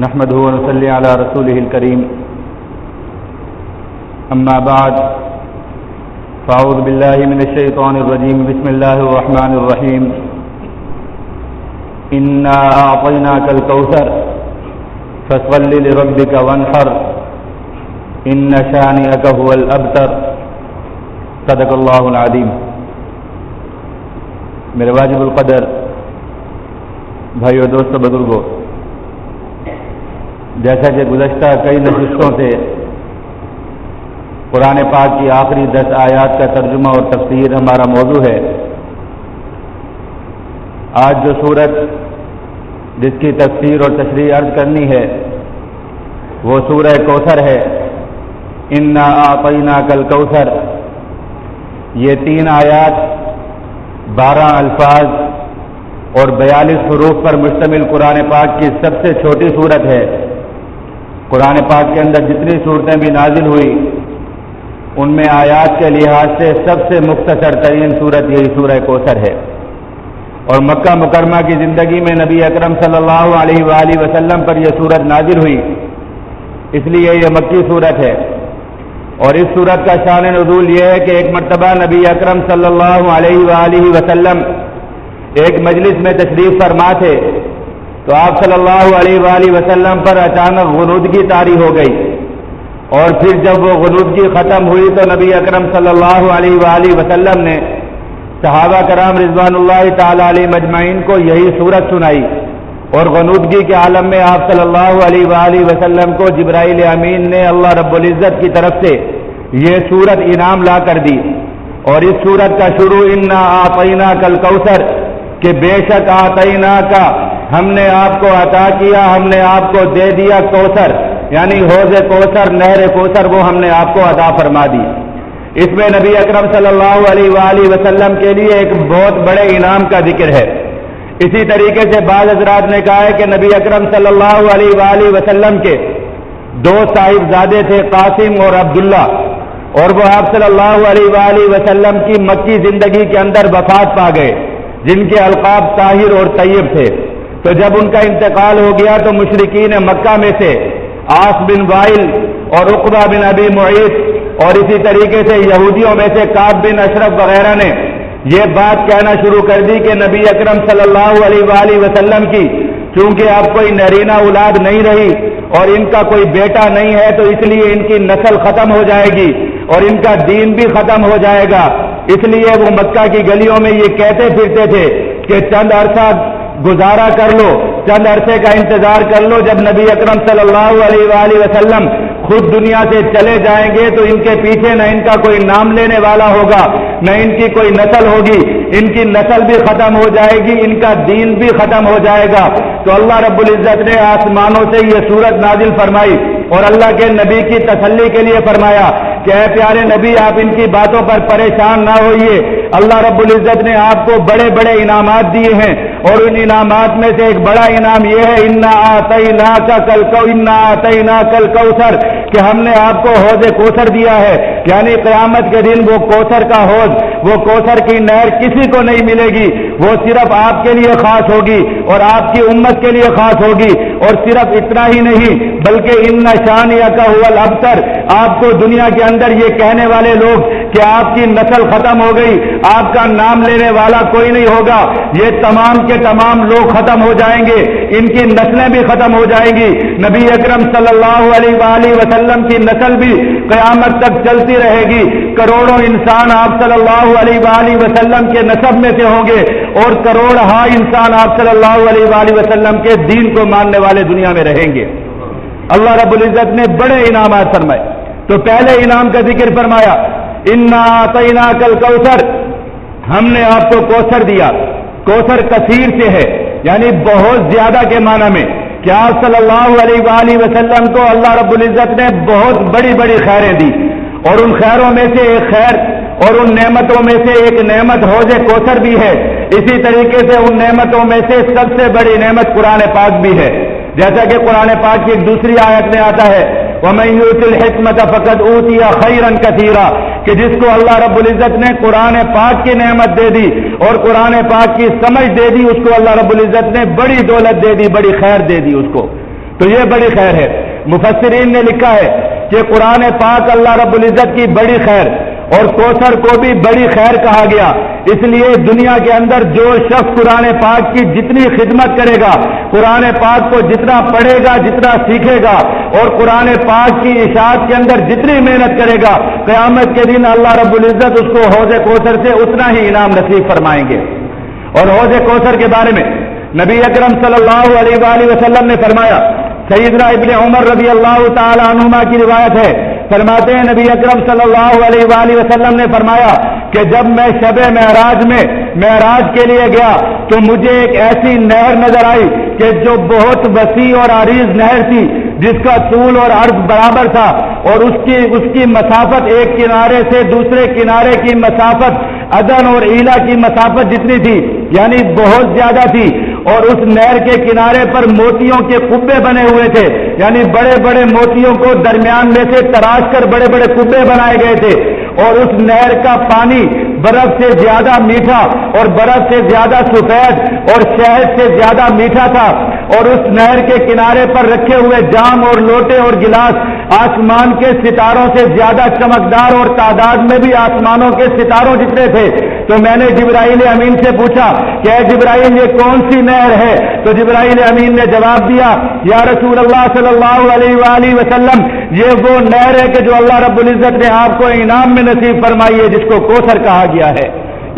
نحمده ونصلي على رسوله الكريم أما بعد فأعوذ بالله من الشيطان الرجيم بسم الله الرحمن الرحيم إنا أعطيناك الكوثر فصل لربك وانحر إن شانئك هو الأبتر صدق الله العظيم. میرے واجب القدر بھائیو دوستو بزرگو، جیسا کہ گزشتہ کئی نشستوں سے قرآن پاک کی آخری 10 آیات کا ترجمہ اور تفسیر ہمارا موضوع ہے، آج جو سورت جس کی تفسیر اور تشریح عرض کرنی ہے وہ سورہ کوثر ہے. انا اعطیناک الکوثر، یہ 3 آیات 12 الفاظ اور 42 حروف پر مشتمل قرآن پاک کی سب سے چھوٹی سورت ہے. قرآن پاک کے اندر جتنی صورتیں بھی نازل ہوئی ان میں آیات کے لحاظ سے سب سے مختصر ترین سورت یہی سورہ کوثر ہے. اور مکہ مکرمہ کی زندگی میں نبی اکرم صلی اللہ علیہ وآلہ وسلم پر یہ سورت نازل ہوئی، اس لیے یہ مکی سورت ہے. اور اس سورت کا شان نزول یہ ہے کہ ایک مرتبہ نبی اکرم صلی اللہ علیہ وآلہ وسلم ایک مجلس میں تشریف فرما تھے تو آپ صلی اللہ علیہ وآلہ وسلم پر اچانک غنودگی طاری ہو گئی، اور پھر جب وہ غنودگی ختم ہوئی تو نبی اکرم صلی اللہ علیہ وآلہ وسلم نے صحابہ کرام رضوان اللہ تعالی علیہ مجمعین کو یہی سورت سنائی، اور غنودگی کے عالم میں آپ صلی اللہ علیہ وآلہ وسلم کو جبرائیل امین نے اللہ رب العزت کی طرف سے یہ سورت انعام لا کر دی. اور اس سورت کا شروع انا اعطیناک الکوثر، کہ بے شک اعطیناک، ہم نے آپ کو عطا کیا، ہم نے آپ کو دے دیا کوثر، یعنی حوض کوثر، نہر کوثر، وہ ہم نے آپ کو عطا فرما دی. اس میں نبی اکرم صلی اللہ علیہ وآلہ وسلم کے لیے ایک بہت بڑے انعام کا ذکر ہے. اسی طریقے سے بعض حضرات نے کہا ہے کہ نبی اکرم صلی اللہ علیہ وآلہ وسلم کے 2 صاحبزادے تھے، قاسم اور عبداللہ، اور وہ آپ صلی اللہ علیہ وآلہ وسلم کی مکی زندگی کے اندر وفات پا گئے، جن کے القاب طاہر اور طیب تھے. تو جب ان کا انتقال ہو گیا تو مشرکین مکہ میں سے عاص بن وائل اور عقبہ بن ابی معیط اور اسی طریقے سے یہودیوں میں سے کعب بن اشرف وغیرہ نے یہ بات کہنا شروع کر دی کہ نبی اکرم صلی اللہ علیہ وآلہ وسلم کی چونکہ اب کوئی نرینہ اولاد نہیں رہی اور ان کا کوئی بیٹا نہیں ہے تو اس لیے ان کی نسل ختم ہو جائے گی اور ان کا دین بھی ختم ہو جائے گا. اس لیے وہ مکہ کی گلیوں میں یہ کہتے پھرتے تھے کہ چند عرصہ گزارا کر لو، چند عرصے کا انتظار کر لو، جب نبی اکرم صلی اللہ علیہ وآلہ وسلم خود دنیا سے چلے جائیں گے تو ان کے پیچھے نہ ان کا کوئی نام لینے والا ہوگا، نہ ان کی کوئی نسل ہوگی، ان کی نسل بھی ختم ہو جائے گی، ان کا دین بھی ختم ہو جائے گا. تو اللہ رب العزت نے آسمانوں سے یہ سورت نازل فرمائی اور اللہ کے نبی کی تسلی کے لیے فرمایا کہ اے پیارے نبی، آپ ان کی باتوں پر پریشان نہ ہوئیے. اللہ رب العزت نے آپ کو بڑے بڑے انعامات دیے ہیں، اور ان انعامات میں سے ایک بڑا انعام یہ ہے انا اعطیناک الکوثر، کہ ہم نے آپ کو حوض کوثر دیا ہے. یعنی قیامت کے دن وہ کوثر کا حوض، وہ کوثر کی نہر کسی کو نہیں ملے گی، وہ صرف آپ کے لیے خاص ہوگی اور آپ کی امت کے لیے خاص ہوگی. اور صرف اتنا ہی نہیں بلکہ ان شانئک هو الابتر، آپ کو دنیا کے اندر یہ کہنے والے لوگ کہ آپ کی نسل ختم ہو گئی، آپ کا نام لینے والا کوئی نہیں ہوگا، یہ تمام کے تمام لوگ ختم ہو جائیں گے، ان کی نسلیں بھی ختم ہو جائیں گی. نبی اکرم صلی اللہ علیہ وآلہ وسلم کی نسل بھی قیامت تک چلتی رہے گی. کروڑوں انسان آپ صلی اللہ علیہ وآلہ وسلم کے نسب میں سے ہوں گے اور کروڑ انسان آپ صلی اللہ علیہ وآلہ وسلم کے دین کو ماننے والے دنیا میں رہیں گے. اللہ رب العزت نے بڑے انعامات فرمائے. تو پہلے انعام کا ذکر فرمایا انا اعطیناک الکوثر، ہم نے آپ کو کوثر دیا. کوثر کثیر سے ہے، یعنی بہت زیادہ کے معنی میں، کہ آپ صلی اللہ علیہ وآلہ وسلم کو اللہ رب العزت نے بہت بڑی بڑی خیریں دی، اور ان خیروں میں سے ایک خیر اور ان نعمتوں میں سے ایک نعمت حوض کوثر بھی ہے. اسی طریقے سے ان نعمتوں میں سے سب سے بڑی نعمت قرآن پاک بھی ہے، جیسا کہ قرآن پاک کی ایک دوسری آیت میں آتا ہے وَمَن يُؤْتِ الْحِكْمَةَ فَقَدْ أُوتِيَ خَيْرًا كَثِيرًا، کہ جس کو اللہ رب العزت نے قرآن پاک کی نعمت دے دی اور قرآن پاک کی سمجھ دے دی، اس کو اللہ رب العزت نے بڑی دولت دے دی، بڑی خیر دے دی اس کو. تو یہ بڑی خیر ہے۔ مفسرین نے لکھا ہے کہ قرآن پاک اللہ رب العزت کی بڑی خیر اور کوثر کو بھی بڑی خیر کہا گیا، اس لیے دنیا کے اندر جو شخص قرآن پاک کی جتنی خدمت کرے گا، قرآن پاک کو جتنا پڑھے گا، جتنا سیکھے گا اور قرآن پاک کی اشاعت کے اندر جتنی محنت کرے گا، قیامت کے دن اللہ رب العزت اس کو حوض کوثر سے اتنا ہی انعام نصیب فرمائیں گے۔ اور حوض کوثر کے بارے میں نبی اکرم صلی اللہ علیہ وآلہ وسلم نے فرمایا، سیدنا ابن عمر رضی اللہ تعالی عنہما کی روایت ہے، فرماتے ہیں نبی اکرم صلی اللہ علیہ وآلہ وسلم نے فرمایا کہ جب میں شب معراج میں معراج کے لیے گیا تو مجھے ایک ایسی نہر نظر آئی کہ جو بہت وسیع اور عریض نہر تھی، جس کا طول اور عرض برابر تھا، اور اس کی مسافت ایک کنارے سے دوسرے کنارے کی مسافت عدن اور ایلا کی مسافت جتنی تھی، یعنی بہت زیادہ تھی۔ اور اس نہر کے کنارے پر موتیوں کے کبے بنے ہوئے تھے، یعنی بڑے بڑے موتیوں کو درمیان میں سے تراش کر بڑے بڑے کبے بنائے گئے تھے، اور اس نہر کا پانی برف سے زیادہ میٹھا اور برف سے زیادہ سفید اور شہد سے زیادہ میٹھا تھا، اور اس نہر کے کنارے پر رکھے ہوئے جام اور لوٹے اور گلاس آسمان کے ستاروں سے زیادہ چمکدار اور تعداد میں بھی آسمانوں کے ستاروں جتنے تھے۔ تو میں نے جبرائیل امین سے پوچھا کہ اے جبرائیل یہ کون سی نہر ہے؟ تو جبرائیل امین نے جواب دیا، یا رسول اللہ صلی اللہ علیہ وآلہ وسلم یہ وہ نہر ہے کہ جو اللہ رب العزت نے آپ کو انعام میں نصیب فرمائی ہے، جس کو کوثر کہا گیا ہے۔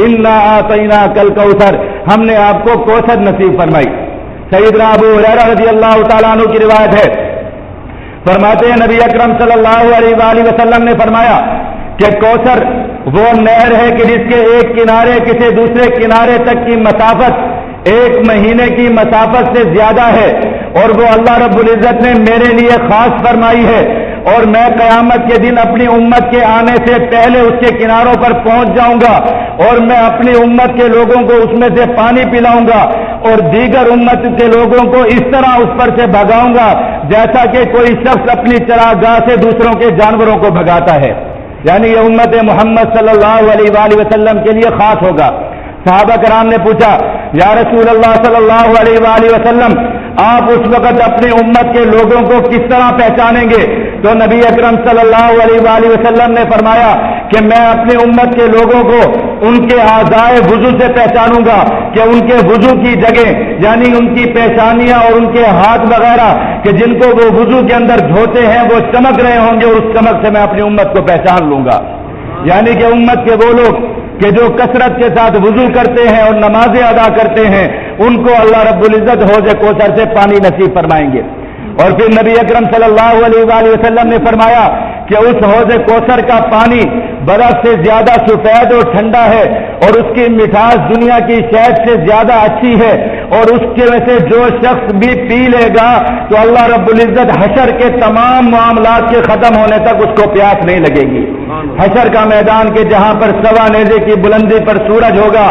انا اعطیناک الکوثر، ہم نے آپ کو کوثر نصیب فرمائی۔ سیدنا ابو ہریرہ رضی اللہ تعالیٰ عنہ کی روایت ہے، فرماتے ہیں نبی اکرم صلی اللہ علیہ وآلہ وسلم نے فرمایا کہ کوثر وہ نہر ہے کہ جس کے ایک کنارے کسی دوسرے کنارے تک کی مسافت ایک مہینے کی مسافت سے زیادہ ہے، اور وہ اللہ رب العزت نے میرے لیے خاص فرمائی ہے، اور میں قیامت کے دن اپنی امت کے آنے سے پہلے اس کے کناروں پر پہنچ جاؤں گا، اور میں اپنی امت کے لوگوں کو اس میں سے پانی پلاؤں گا، اور دیگر امت کے لوگوں کو اس طرح اس پر سے بھگاؤں گا جیسا کہ کوئی شخص اپنی چراگاہ سے دوسروں کے جانوروں کو بھگاتا ہے۔ یعنی یہ امت محمد صلی اللہ علیہ وآلہ وسلم کے لیے خاص ہوگا۔ صحابہ کرام نے پوچھا، یا رسول اللہ صلی اللہ علیہ وآلہ وسلم آپ اس وقت اپنی امت کے لوگوں کو کس طرح پہچانیں گے؟ تو نبی اکرم صلی اللہ علیہ وآلہ وسلم نے فرمایا کہ میں اپنی امت کے لوگوں کو ان کے اعضائے وضو سے پہچانوں گا، کہ ان کے وضو کی جگہ یعنی ان کی پیشانیاں اور ان کے ہاتھ وغیرہ کہ جن کو وہ وضو کے اندر دھوتے ہیں وہ چمک رہے ہوں گے، اور اس چمک سے میں اپنی امت کو پہچان لوں گا۔ یعنی کہ امت کے وہ لوگ کہ جو کثرت کے ساتھ وضو کرتے ہیں اور نمازیں ادا کرتے ہیں، ان کو اللہ رب العزت حوض کوثر سے پانی نصیب فرمائیں گے۔ اور پھر نبی اکرم صلی اللہ علیہ وآلہ وسلم نے فرمایا کہ اس حوض کوثر کا پانی برف سے زیادہ سفید اور ٹھنڈا ہے، اور اس کی مٹھاس دنیا کی شہد سے زیادہ اچھی ہے، اور اس کے وجہ سے جو شخص بھی پی لے گا تو اللہ رب العزت حشر کے تمام معاملات کے ختم ہونے تک اس کو پیاس نہیں لگے گی۔ حشر کا میدان کے جہاں پر سوا نیزے کی بلندی پر سورج ہوگا،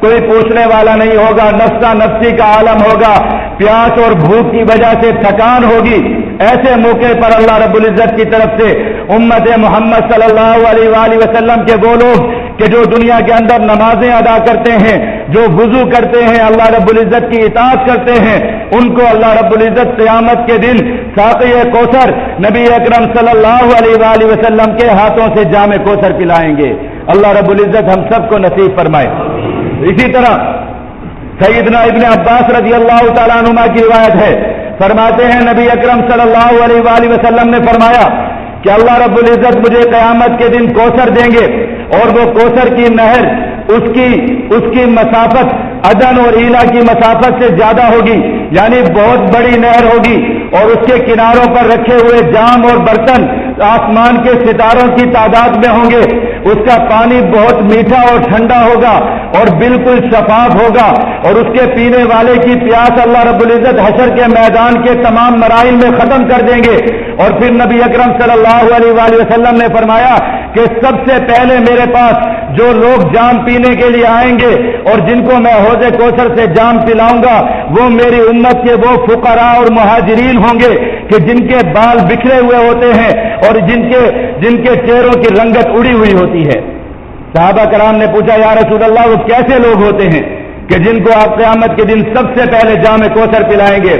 کوئی پوچھنے والا نہیں ہوگا، نفسا نفسی کا عالم ہوگا، پیاس اور بھوک کی وجہ سے تھکان ہوگی، ایسے موقع پر اللہ رب العزت کی طرف سے امت محمد صلی اللہ علیہ وآلہ وسلم کے وہ لوگ کہ جو دنیا کے اندر نمازیں ادا کرتے ہیں، جو وضو کرتے ہیں، اللہ رب العزت کی اطاعت کرتے ہیں، ان کو اللہ رب العزت قیامت کے دن ساقی کوثر نبی اکرم صلی اللہ علیہ وآلہ وسلم کے ہاتھوں سے جام کوثر پلائیں گے۔ اللہ رب العزت ہم سب کو نصیب فرمائے۔ اسی طرح سیدنا ابن عباس رضی اللہ تعالیٰ عنہما کی روایت ہے، فرماتے ہیں نبی اکرم صلی اللہ علیہ وآلہ وسلم نے فرمایا کہ اللہ رب العزت مجھے قیامت کے دن کوثر دیں گے، اور وہ کوثر کی نہر اس کی مسافت عدن اور ایلا کی مسافت سے زیادہ ہوگی، یعنی بہت بڑی نہر ہوگی، اور اس کے کناروں پر رکھے ہوئے جام اور برتن آسمان کے ستاروں کی تعداد میں ہوں گے۔ اس کا پانی بہت میٹھا اور ٹھنڈا ہوگا اور بالکل شفاف ہوگا، اور اس کے پینے والے کی پیاس اللہ رب العزت حشر کے میدان کے تمام مراحل میں ختم کر دیں گے۔ اور پھر نبی اکرم صلی اللہ علیہ وآلہ وسلم نے فرمایا کہ سب سے پہلے میرے پاس جو لوگ جام پینے کے لیے آئیں گے اور جن کو میں حوض کوثر سے جام پلاؤں گا، وہ میری امت کے وہ فقراء اور مہاجرین ہوں گے کہ جن کے بال بکھرے ہوئے ہوتے ہیں اور جن کے چہروں کی رنگت اڑی ہوئی ہوتی ہے۔ صحابہ کرام نے پوچھا، یا رسول اللہ وہ کیسے لوگ ہوتے ہیں کہ جن کو آپ قیامت کے دن سب سے پہلے جام کوثر پلائیں گے؟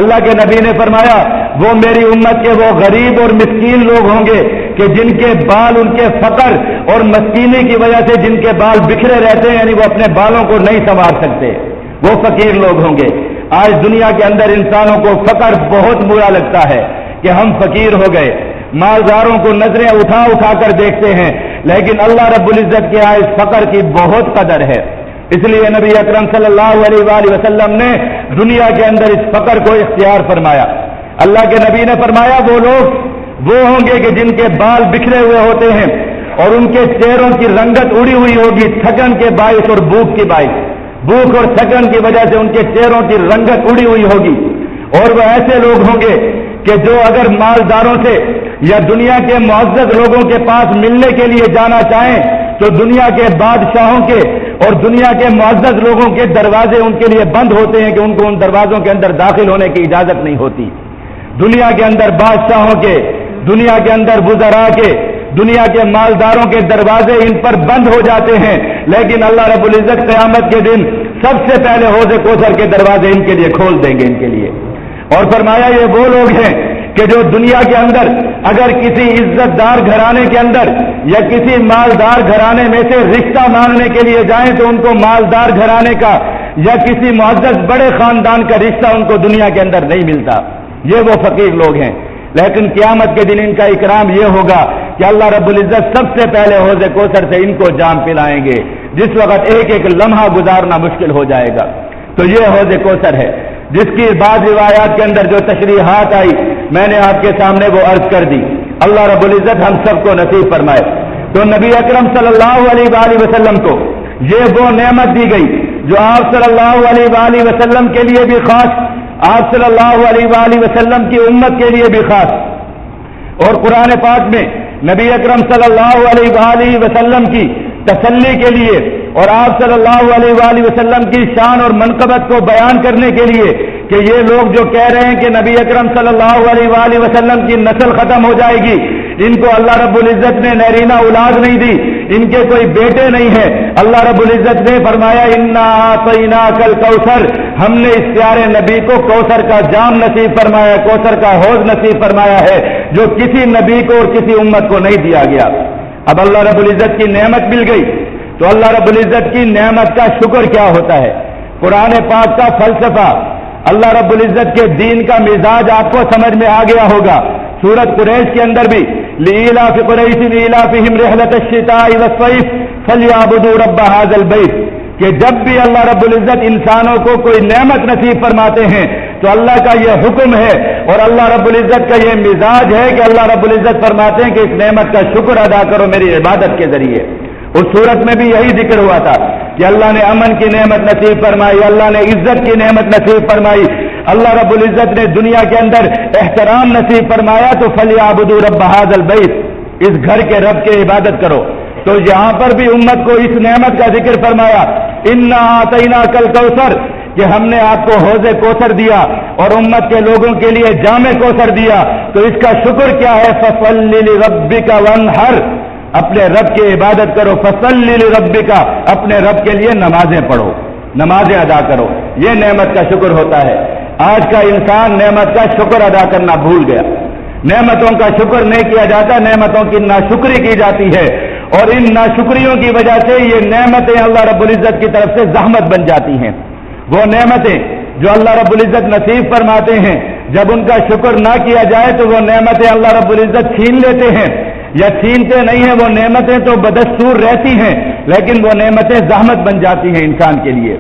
اللہ کے نبی نے فرمایا وہ میری امت کے وہ غریب اور مسکین لوگ ہوں گے کہ جن کے بال ان کے فقر اور مسکینی کی وجہ سے جن کے بال بکھرے رہتے ہیں، یعنی وہ اپنے بالوں کو نہیں سنوار سکتے، وہ فقیر لوگ ہوں گے۔ آج دنیا کے اندر انسانوں کو فقر بہت برا لگتا ہے کہ ہم فقیر ہو گئے، مالداروں کو نظریں اٹھا اٹھا کر دیکھتے ہیں، لیکن اللہ رب العزت کے یہاں اس فقر کی بہت قدر ہے۔ اس لیے نبی اکرم صلی اللہ علیہ وآلہ وسلم نے دنیا کے اندر اس فقر کو اختیار فرمایا۔ اللہ کے نبی نے فرمایا وہ لوگ وہ ہوں گے کہ جن کے بال بکھرے ہوئے ہوتے ہیں اور ان کے چہروں کی رنگت اڑی ہوئی ہوگی تھکن کے باعث اور بھوک کی باعث، بھوک اور تھکن کی وجہ سے ان کے چہروں کی رنگت اڑی ہوئی ہوگی، اور وہ ایسے لوگ ہوں گے کہ جو اگر مالداروں سے یا دنیا کے معزز لوگوں کے پاس ملنے کے لیے جانا چاہیں تو دنیا کے بادشاہوں کے اور دنیا کے معزز لوگوں کے دروازے ان کے لیے بند ہوتے ہیں کہ ان کو ان دروازوں کے اندر داخل ہونے کی اجازت نہیں ہوتی۔ دنیا کے اندر بادشاہوں کے، دنیا کے اندر وزراء کے، دنیا کے مالداروں کے دروازے ان پر بند ہو جاتے ہیں، لیکن اللہ رب العزت قیامت کے دن سب سے پہلے حوض کوثر کے دروازے ان کے لیے کھول دیں گے ان کے لیے۔ اور فرمایا یہ وہ لوگ ہیں کہ جو دنیا کے اندر اگر کسی عزت دار گھرانے کے اندر یا کسی مالدار گھرانے میں سے رشتہ مانگنے کے لیے جائیں تو ان کو مالدار گھرانے کا یا کسی معزز بڑے خاندان کا رشتہ ان کو دنیا کے اندر نہیں ملتا، یہ وہ فقیر لوگ ہیں۔ لیکن قیامت کے دن ان کا اکرام یہ ہوگا کہ اللہ رب العزت سب سے پہلے حوض کوثر سے ان کو جام پلائیں گے، جس وقت ایک ایک لمحہ گزارنا مشکل ہو جائے گا۔ تو یہ حوض کوثر ہے جس کی بعض روایات کے اندر جو تشریحات آئی میں نے آپ کے سامنے وہ عرض کر دی۔ اللہ رب العزت ہم سب کو نصیب فرمائے۔ تو نبی اکرم صلی اللہ علیہ وآلہ وسلم کو یہ وہ نعمت دی گئی جو آپ صلی اللہ علیہ وآلہ وسلم کے لیے بھی خاص، آپ صلی اللہ علیہ وآلہ وسلم کی امت کے لیے بھی خاص۔ اور قرآن پاک میں نبی اکرم صلی اللہ علیہ وآلہ وسلم کی تسلی کے لیے اور آپ صلی اللہ علیہ وآلہ وسلم کی شان اور منقبت کو بیان کرنے کے لیے کہ یہ لوگ جو کہہ رہے ہیں کہ نبی اکرم صلی اللہ علیہ وآلہ وسلم کی نسل ختم ہو جائے گی، ان کو اللہ رب العزت نے نرینہ اولاد نہیں دی، ان کے کوئی بیٹے نہیں ہیں، اللہ رب العزت نے فرمایا انا اعطیناک الکوثر، ہم نے اس پیارے نبی کو کوثر کا جام نصیب فرمایا، کوثر کا حوض نصیب فرمایا ہے جو کسی نبی کو اور کسی امت کو نہیں دیا گیا۔ اب اللہ رب العزت کی نعمت مل گئی تو اللہ رب العزت کی نعمت کا شکر کیا ہوتا ہے؟ قرآن پاک کا فلسفہ، اللہ رب العزت کے دین کا مزاج آپ کو سمجھ میں آ گیا ہوگا۔ سورۃ قریش کے اندر بھی لإیلاف قریش إیلافہم رحلۃ الشتاء والصیف فلیعبدوا رب ھذا البیت، کہ جب بھی اللہ رب العزت انسانوں کو کوئی نعمت نصیب فرماتے ہیں تو اللہ کا یہ حکم ہے اور اللہ رب العزت کا یہ مزاج ہے کہ اللہ رب العزت فرماتے ہیں کہ اس نعمت کا شکر ادا کرو میری عبادت کے ذریعے۔ اس صورت میں بھی یہی ذکر ہوا تھا کہ اللہ نے امن کی نعمت نصیب فرمائی، اللہ نے عزت کی نعمت نصیب فرمائی، اللہ رب العزت نے دنیا کے اندر احترام نصیب فرمایا تو فلیعبدوا رب ھذا البیت، اس گھر کے رب کی عبادت کرو۔ تو یہاں پر بھی امت کو اس نعمت کا ذکر فرمایا انا اعطیناک الکوثر، کہ ہم نے آپ کو حوض کوثر دیا اور امت کے لوگوں کے لیے جام کوثر دیا، تو اس کا شکر کیا ہے؟ فصلی لربک وانحر، اپنے رب کی عبادت کرو، فصلی لربک، اپنے رب کے لیے نمازیں پڑھو، نمازیں ادا کرو، یہ نعمت کا شکر ہوتا ہے۔ آج کا انسان نعمت کا شکر ادا کرنا بھول گیا، نعمتوں کا شکر نہیں کیا جاتا، نعمتوں کی ناشکری کی جاتی ہے، اور ان ناشکریوں کی وجہ سے یہ نعمتیں اللہ رب العزت کی طرف سے زحمت بن جاتی ہیں۔ وہ نعمتیں جو اللہ رب العزت نصیب فرماتے ہیں جب ان کا شکر نہ کیا جائے تو وہ نعمتیں اللہ رب العزت چھین لیتے ہیں، یا چھینتے نہیں ہیں، وہ نعمتیں تو بدستور رہتی ہیں لیکن وہ نعمتیں زحمت بن جاتی ہیں انسان کے لیے۔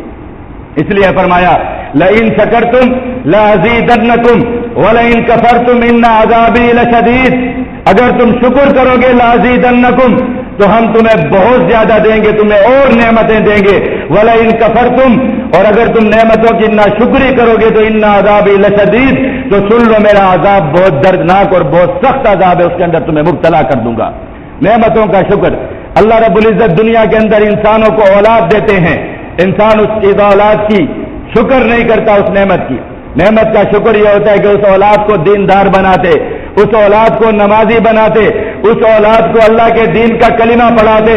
اس لیے فرمایا لئن شکرتم لازیدنکم ولئن کفرتم ان عذابی لشدید، اگر تم شکر کرو گے لازیدنکم تو ہم تمہیں بہت زیادہ دیں گے، تمہیں اور نعمتیں دیں گے، وَلَئِن كَفَرْتُمْ، اور اگر تم نعمتوں کی ناشکری کرو گے تو ان عذابی لشدید، تو سن لو میرا عذاب بہت دردناک اور بہت سخت عذاب ہے، اس کے اندر تمہیں مبتلا کر دوں گا۔ نعمتوں کا شکر، اللہ رب العزت دنیا کے اندر انسانوں کو اولاد دیتے ہیں، انسان اس اولاد کی شکر نہیں کرتا، اس نعمت کی۔ نعمت کا شکر یہ ہوتا ہے کہ اس اولاد کو دیندار بناتے، اس اولاد کو نمازی بناتے، اس اولاد کو اللہ کے دین کا کلمہ پڑھاتے،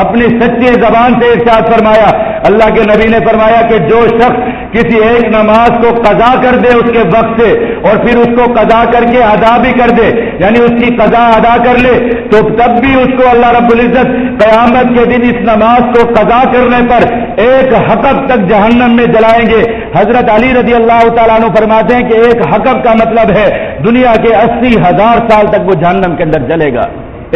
اپنی سچی زبان سے ارشاد فرمایا، اللہ کے نبی نے فرمایا کہ جو شخص کسی ایک نماز کو قضا کر دے اس کے وقت سے، اور پھر اس کو قضا کر کے ادا بھی کر دے، یعنی اس کی قضا ادا کر لے، تو تب بھی اس کو اللہ رب العزت قیامت کے دن اس نماز کو قضا کرنے پر ایک حقب تک جہنم میں جلائیں گے۔ حضرت علی رضی اللہ تعالیٰ عنہ فرماتے ہیں کہ ایک حقب کا مطلب ہے دنیا کے 80,000 سال تک وہ جہنم کے اندر جلے گا،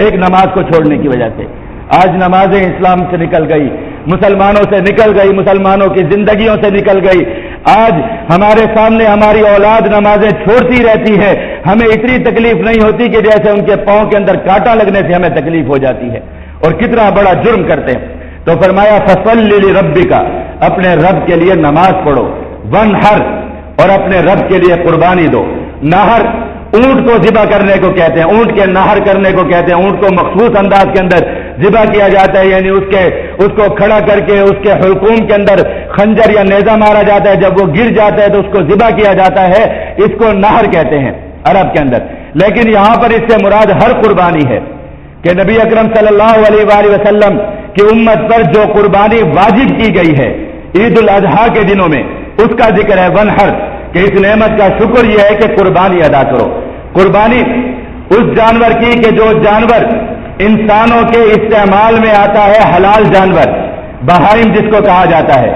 ایک نماز کو چھوڑنے کی وجہ سے۔ آج نمازیں اسلام سے نکل گئی، مسلمانوں سے نکل گئی، مسلمانوں کی زندگیوں سے نکل گئی۔ آج ہمارے سامنے ہماری اولاد نمازیں چھوڑتی رہتی ہے، ہمیں اتنی تکلیف نہیں ہوتی کہ جیسے ان کے پاؤں کے اندر کانٹا لگنے سے ہمیں تکلیف ہو جاتی ہے، اور کتنا بڑا جرم کرتے ہیں۔ تو فرمایا فصلی لربک، اپنے رب کے لیے نماز پڑھو، ونحر، اور اپنے رب کے لیے قربانی دو۔ نہر اونٹ کو ذبح کرنے کو کہتے ہیں، اونٹ کے نہر کرنے کو کہتے ہیں، اونٹ کو مخصوص انداز کے اندر ذبح کیا جاتا ہے، یعنی اس کو کھڑا کر کے اس کے حلقوم کے اندر خنجر یا نیزہ مارا جاتا ہے، جب وہ گر جاتا ہے تو اس کو ذبح کیا جاتا ہے، اس کو نہر کہتے ہیں عرب کے اندر۔ لیکن یہاں پر اس سے مراد ہر قربانی ہے کہ نبی اکرم صلی اللہ علیہ وآلہ وسلم کی امت پر جو قربانی واجب کی گئی ہے عید الاضحیٰ کے دنوں میں، اس کا ذکر ہے ونحر، کہ اس نعمت کا شکر یہ ہے کہ قربانی ادا کرو۔ قربانی اس جانور کی کہ جو جانور انسانوں کے استعمال میں آتا ہے، حلال جانور، بہائم جس کو کہا جاتا ہے،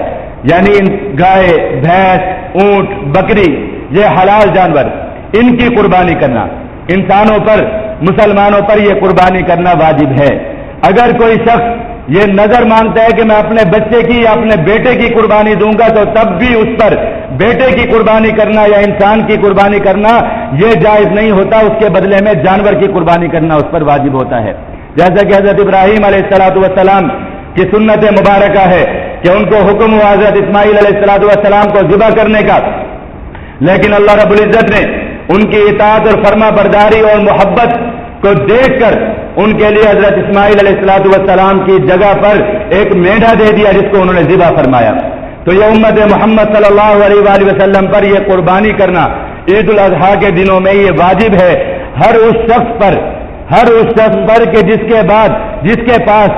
یعنی گائے، بھینس، اونٹ، بکری، یہ حلال جانور، ان کی قربانی کرنا انسانوں پر، مسلمانوں پر یہ قربانی کرنا واجب ہے۔ اگر کوئی شخص یہ نظر مانگتا ہے کہ میں اپنے بچے کی یا اپنے بیٹے کی قربانی دوں گا، تو تب بھی اس پر بیٹے کی قربانی کرنا یا انسان کی قربانی کرنا یہ جائز نہیں ہوتا، اس کے بدلے میں جانور کی قربانی کرنا اس پر واجب ہوتا ہے۔ جیسا کہ حضرت ابراہیم علیہ السلام کی سنت مبارکہ ہے کہ ان کو حکم ہوا حضرت اسماعیل علیہ السلام کو ذبح کرنے کا، لیکن اللہ رب العزت نے ان کی اطاعت اور فرما برداری اور محبت کو دیکھ کر ان کے لیے حضرت اسماعیل علیہ السلام کی جگہ پر ایک مینڈھا دے دیا جس کو انہوں نے ذبح فرمایا۔ تو یہ امت محمد صلی اللہ علیہ وآلہ وسلم پر یہ قربانی کرنا عید الاضحیٰ کے دنوں میں یہ واجب ہے ہر اس شخص پر کہ جس کے پاس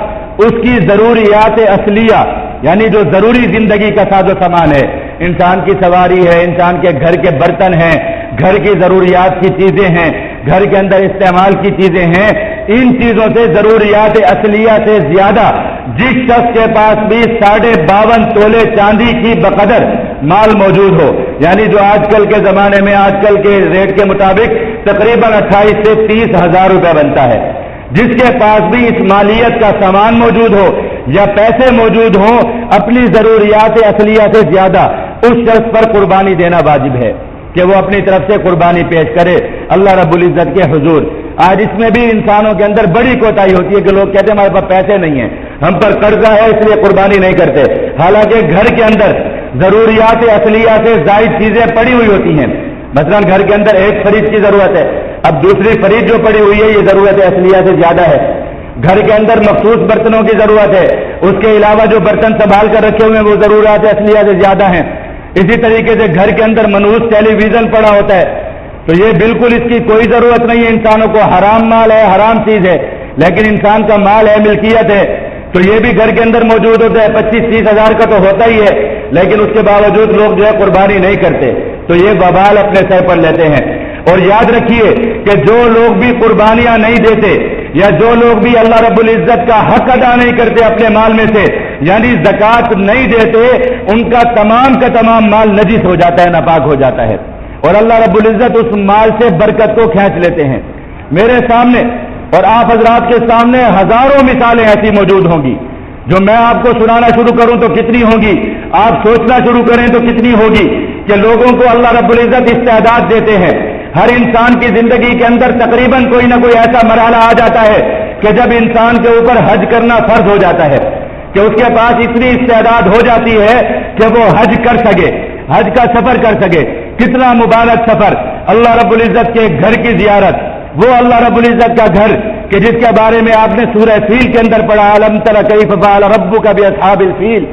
اس کی ضروریات اصلیہ، یعنی جو ضروری زندگی کا ساز و سامان ہے، انسان کی سواری ہے، انسان کے گھر کے برتن ہیں، گھر کی ضروریات کی چیزیں ہیں، گھر کے اندر استعمال کی چیزیں ہیں، ان چیزوں سے ضروریات اصلیہ سے زیادہ جس شخص کے پاس بھی 52.5 تولے چاندی کی بقدر مال موجود ہو، یعنی جو آج کل کے زمانے میں آج کل کے ریٹ کے مطابق تقریباً 28 سے 30 ہزار روپے بنتا ہے، جس کے پاس بھی اس مالیت کا سامان موجود ہو یا پیسے موجود ہوں، اپنی ضروریات اصلیہ سے زیادہ اس شخص پر قربانی دینا واجب ہے کہ وہ اپنی طرف سے قربانی پیش کرے اللہ رب العزت کے حضور۔ آج اس میں بھی انسانوں کے اندر بڑی کوتاہی ہوتی ہے کہ لوگ کہتے ہیں ہمارے پاس پیسے نہیں ہیں، ہم پر قرضہ ہے اس لیے قربانی نہیں کرتے، حالانکہ گھر کے اندر ضروریات اصلیہ سے زائد چیزیں پڑی ہوئی ہوتی ہیں۔ مثلا گھر کے اندر ایک فریج کی ضرورت ہے، اب دوسری فریج جو پڑی ہوئی ہے یہ ضرورت اصلیہ سے زیادہ ہے۔ گھر کے اندر مخصوص برتنوں کی ضرورت ہے، اس کے علاوہ جو برتن سنبھال کر رکھے ہوئے ہیں وہ ضرورت اصلیہ سے زیادہ ہیں۔ اسی طریقے سے گھر کے اندر منحوس ٹیلی ویژن پڑا ہوتا ہے، تو یہ بالکل اس کی کوئی ضرورت نہیں ہے، انسانوں کو حرام مال ہے، حرام چیز ہے، لیکن انسان کا مال ہے، ملکیت ہے، تو یہ بھی گھر کے اندر موجود ہوتا ہے۔ 25-30 ہزار کا تو ہوتا ہی ہے، لیکن اس کے باوجود لوگ جو ہے قربانی نہیں کرتے، تو یہ وبال اپنے سر پر لیتے ہیں۔ اور یاد رکھیے کہ جو لوگ بھی قربانیاں نہیں دیتے یا جو لوگ بھی اللہ رب العزت کا حق ادا نہیں کرتے اپنے مال میں سے، یعنی زکوٰۃ نہیں دیتے، ان کا تمام مال نجس ہو جاتا ہے، ناپاک ہو جاتا ہے، اور اللہ رب العزت اس مال سے برکت کو کھینچ لیتے ہیں۔ میرے سامنے اور آپ حضرات کے سامنے ہزاروں مثالیں ایسی موجود ہوں گی، جو میں آپ کو سنانا شروع کروں تو کتنی ہوگی، آپ سوچنا شروع کریں تو کتنی ہوگی، کہ لوگوں کو اللہ رب العزت استعداد دیتے ہیں۔ ہر انسان کی زندگی کے اندر تقریباً کوئی نہ کوئی ایسا مرحلہ آ جاتا ہے کہ جب انسان کے اوپر حج کرنا فرض ہو جاتا ہے، کہ اس کے پاس اتنی استعداد ہو جاتی ہے کہ وہ حج کر سکے، حج کا سفر کر سکے۔ کتنا مبارک سفر، اللہ رب العزت کے گھر کی زیارت، وہ اللہ رب العزت کا گھر کہ جس کے بارے میں آپ نے سورہ فیل کے اندر پڑھا، الم تر کیف فعل ربک باصحاب الفیل۔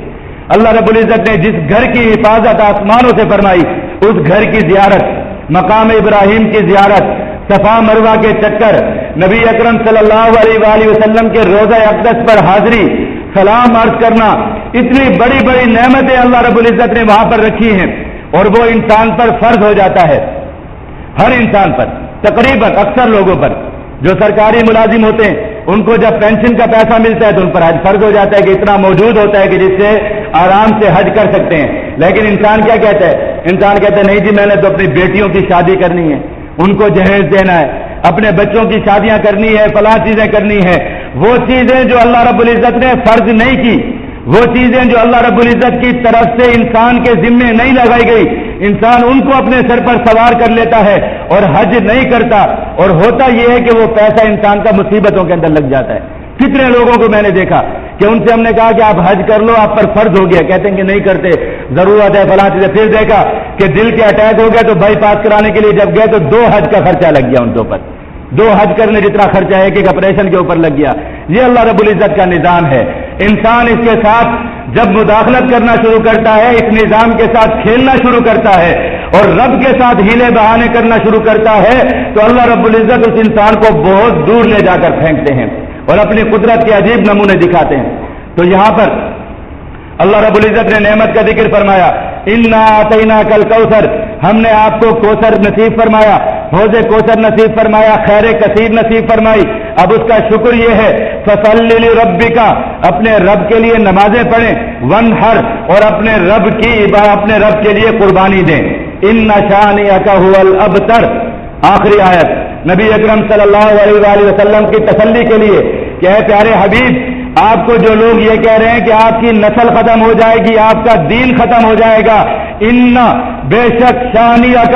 اللہ رب العزت نے جس گھر کی حفاظت آسمانوں سے فرمائی، اس گھر کی زیارت، مقام ابراہیم کی زیارت، صفا مروہ کے چکر، نبی اکرم صلی اللہ علیہ وآلہ وسلم کے روضہ اقدس پر حاضری، سلام عرض کرنا، اتنی بڑی بڑی نعمتیں اللہ رب العزت نے وہاں پر رکھی ہیں، اور وہ انسان پر فرض ہو جاتا ہے، ہر انسان پر، تقریباً اکثر لوگوں پر جو سرکاری ملازم ہوتے ہیں ان کو جب پینشن کا پیسہ ملتا ہے تو ان پر حج فرض ہو جاتا ہے کہ اتنا موجود ہوتا ہے کہ جس سے آرام سے حج کر سکتے ہیں. لیکن انسان کیا کہتا ہے؟ انسان کہتا ہے نہیں جی میں نے تو اپنی بیٹیوں کی شادی کرنی ہے، ان کو جہیز دینا ہے، اپنے بچوں کی شادیاں کرنی ہے، فلاں چیزیں کرنی ہے. وہ چیزیں جو اللہ رب العزت نے فرض نہیں کی، وہ چیزیں جو اللہ رب العزت کی طرف سے انسان کے ذمے نہیں لگائی گئی، انسان ان کو اپنے سر پر سوار کر لیتا ہے اور حج نہیں کرتا. اور ہوتا یہ ہے کہ وہ پیسہ انسان کا مصیبتوں کے اندر لگ جاتا ہے. کتنے لوگوں کو میں نے دیکھا کہ ان سے ہم نے کہا کہ آپ حج کر لو، آپ پر فرض ہو گیا، کہتے ہیں کہ نہیں کرتے، ضرورت ہے فلاں چیزیں. پھر دیکھا کہ دل کے اٹیک ہو گیا تو بائی پاس کرانے کے لیے جب گئے تو 2 حج کا خرچہ لگ گیا ان کے اوپر. 2 حج کرنے جتنا خرچہ ہے ایک آپریشن کے اوپر لگ گیا. یہ اللہ رب العزت کا نظام ہے. انسان اس کے ساتھ جب مداخلت کرنا شروع کرتا ہے، اس نظام کے ساتھ کھیلنا شروع کرتا ہے اور رب کے ساتھ ہیلے بہانے کرنا شروع کرتا ہے تو اللہ رب العزت اس انسان کو بہت دور لے جا کر پھینکتے ہیں اور اپنی قدرت کے عجیب نمونے دکھاتے ہیں. تو یہاں پر اللہ رب العزت نے نعمت کا ذکر فرمایا، انا اعطیناک الکوثر، ہم نے آپ کو کوثر نصیب فرمایا، حوض کوثر نصیب فرمایا، خیر کثیر نصیب فرمائی. اب اس کا شکر یہ ہے فصلی لربک، اپنے رب کے لیے نمازیں پڑھیں، وانحر، اور اپنے رب کے لیے قربانی دیں. ان شانئک ھو الابتر، آخری آیت نبی اکرم صلی اللہ علیہ وآلہ وسلم کی تسلی کے لیے کہ اے پیارے حبیب، آپ کو جو لوگ یہ کہہ رہے ہیں کہ آپ کی نسل ختم ہو جائے گی، آپ کا دین ختم ہو جائے گا، ان بے شک شانئک،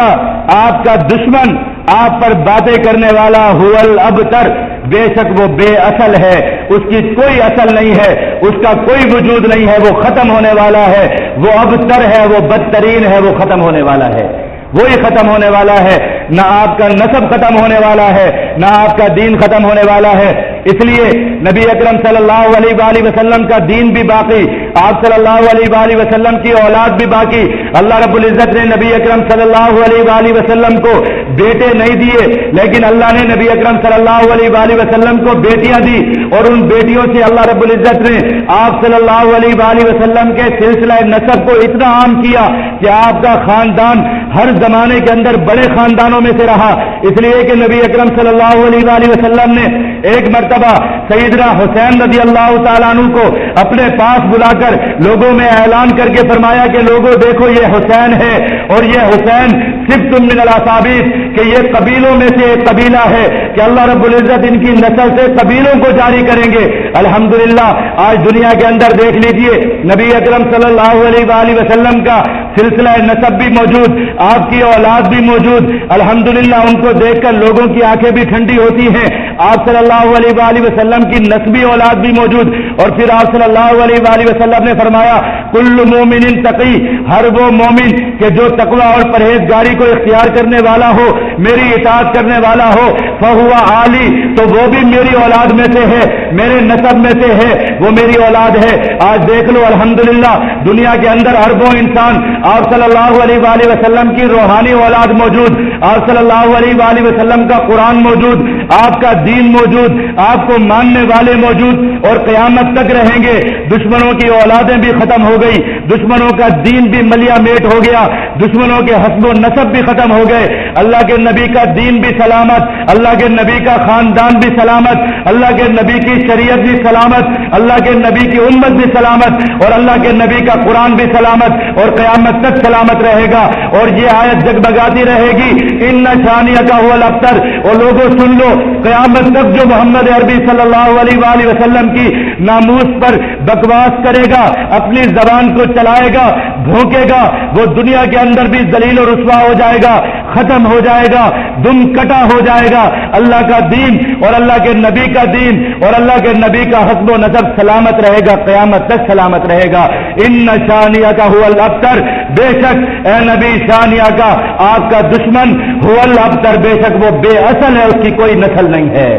آپ کا دشمن، آپ پر باتیں کرنے والا، ھو الابتر، بے شک وہ بے اصل ہے، اس کی کوئی اصل نہیں ہے، اس کا کوئی وجود نہیں ہے، وہ ختم ہونے والا ہے، وہ ابتر ہے، وہ بدترین ہے، وہ ختم ہونے والا ہے، وہی ختم ہونے والا ہے. نہ آپ کا نسب ختم ہونے والا ہے، نہ آپ کا دین ختم ہونے والا ہے. اس لیے نبی اکرم صلی اللہ علیہ وآلہ وسلم کا دین بھی باقی، آپ صلی اللہ علیہ وآلہ وسلم کی اولاد بھی باقی. اللہ رب العزت نے نبی اکرم صلی اللہ علیہ وآلہ وسلم کو بیٹے نہیں دیے، لیکن اللہ نے نبی اکرم صلی اللہ علیہ وآلہ وسلم کو بیٹیاں دی، اور ان بیٹیوں سے اللہ رب العزت نے آپ صلی اللہ علیہ وآلہ وسلم کے سلسلہ نسب کو اتنا عام کیا کہ آپ کا خاندان ہر زمانے کے اندر بڑے خاندانوں میں سے رہا. اس لیے کہ نبی اکرم صلی اللہ علیہ وآلہ وسلم نے ایک مرتبہ سیدنا حسین رضی اللہ تعالیٰ عنہ کو اپنے پاس بلا کر لوگوں میں اعلان کر کے فرمایا کہ لوگوں دیکھو یہ حسین ہے، اور یہ حسین صرف من الاصابیت، کہ یہ قبیلوں میں سے ایک قبیلہ ہے کہ اللہ رب العزت ان کی نسل سے قبیلوں کو جاری کریں گے. الحمدللہ آج دنیا کے اندر دیکھ لیجئے نبی اکرم صلی اللہ علیہ وآلہ وسلم کا سلسلہ نسب بھی موجود، آپ کی اولاد بھی موجود. الحمدللہ ان کو دیکھ کر لوگوں کی آنکھیں بھی ٹھنڈی ہوتی ہیں. آپ صلی اللہ علیہ وآلہ وسلم کی نسبی اولاد بھی موجود. اور پھر آپ صلی اللہ علیہ وآلہ وسلم نے فرمایا کل مومن تقی، ہر وہ مومن کہ جو تقوی اور پرہیزگاری کو اختیار کرنے والا ہو، میری اطاعت کرنے والا ہو، فہو عالی، تو وہ بھی میری اولاد میں سے ہے، میرے نسب میں سے ہے، وہ میری اولاد ہے. آج دیکھ لو الحمدللہ دنیا کے اندر اربوں انسان، آپ صلی اللہ علیہ وآلہ وسلم کی روحانی اولاد موجود، آپ صلی اللہ علیہ وآلہ وسلم کا قرآن موجود، آپ کا دین موجود، آپ کو ماننے والے موجود، اور قیامت تک رہیں گے. دشمنوں کی اولادیں بھی ختم ہو گئی، دشمنوں کا دین بھی ملیا میٹ ہو گیا، دشمنوں کے حسب و نسب بھی ختم ہو گئے. اللہ کے نبی کا دین بھی سلامت، اللہ کے نبی کا خاندان بھی سلامت، اللہ کے نبی کی شریعت بھی سلامت، اللہ کے نبی کی امت بھی سلامت، اور اللہ کے نبی کا قرآن بھی سلامت، اور قیامت تک سلامت رہے گا. اور یہ آیت جگمگاتی رہے گی ان شانئک ھو الابتر. اور لوگوں سن لو، قیامت تک جو محمد عربی صلی اللہ علیہ وآلہ وسلم کی ناموس پر بکواس کرے گا، اپنی زبان کو چلائے گا، بھونکے گا، وہ دنیا کے اندر بھی ذلیل و رسوا ہو جائے گا، ختم ہو جائے گا، دم کٹا ہو جائے گا. اللہ کا دین اور اللہ کے نبی کا دین اور اللہ کے نبی کا حسب و نسب سلامت رہے گا، قیامت تک سلامت رہے گا. ان شانئک ھو الابتر، بے شک اے نبی شانئک، آپ کا دشمن، ھو الابتر، بے شک وہ بے اصل ہے، اس کی کوئی نسل نہیں ہے،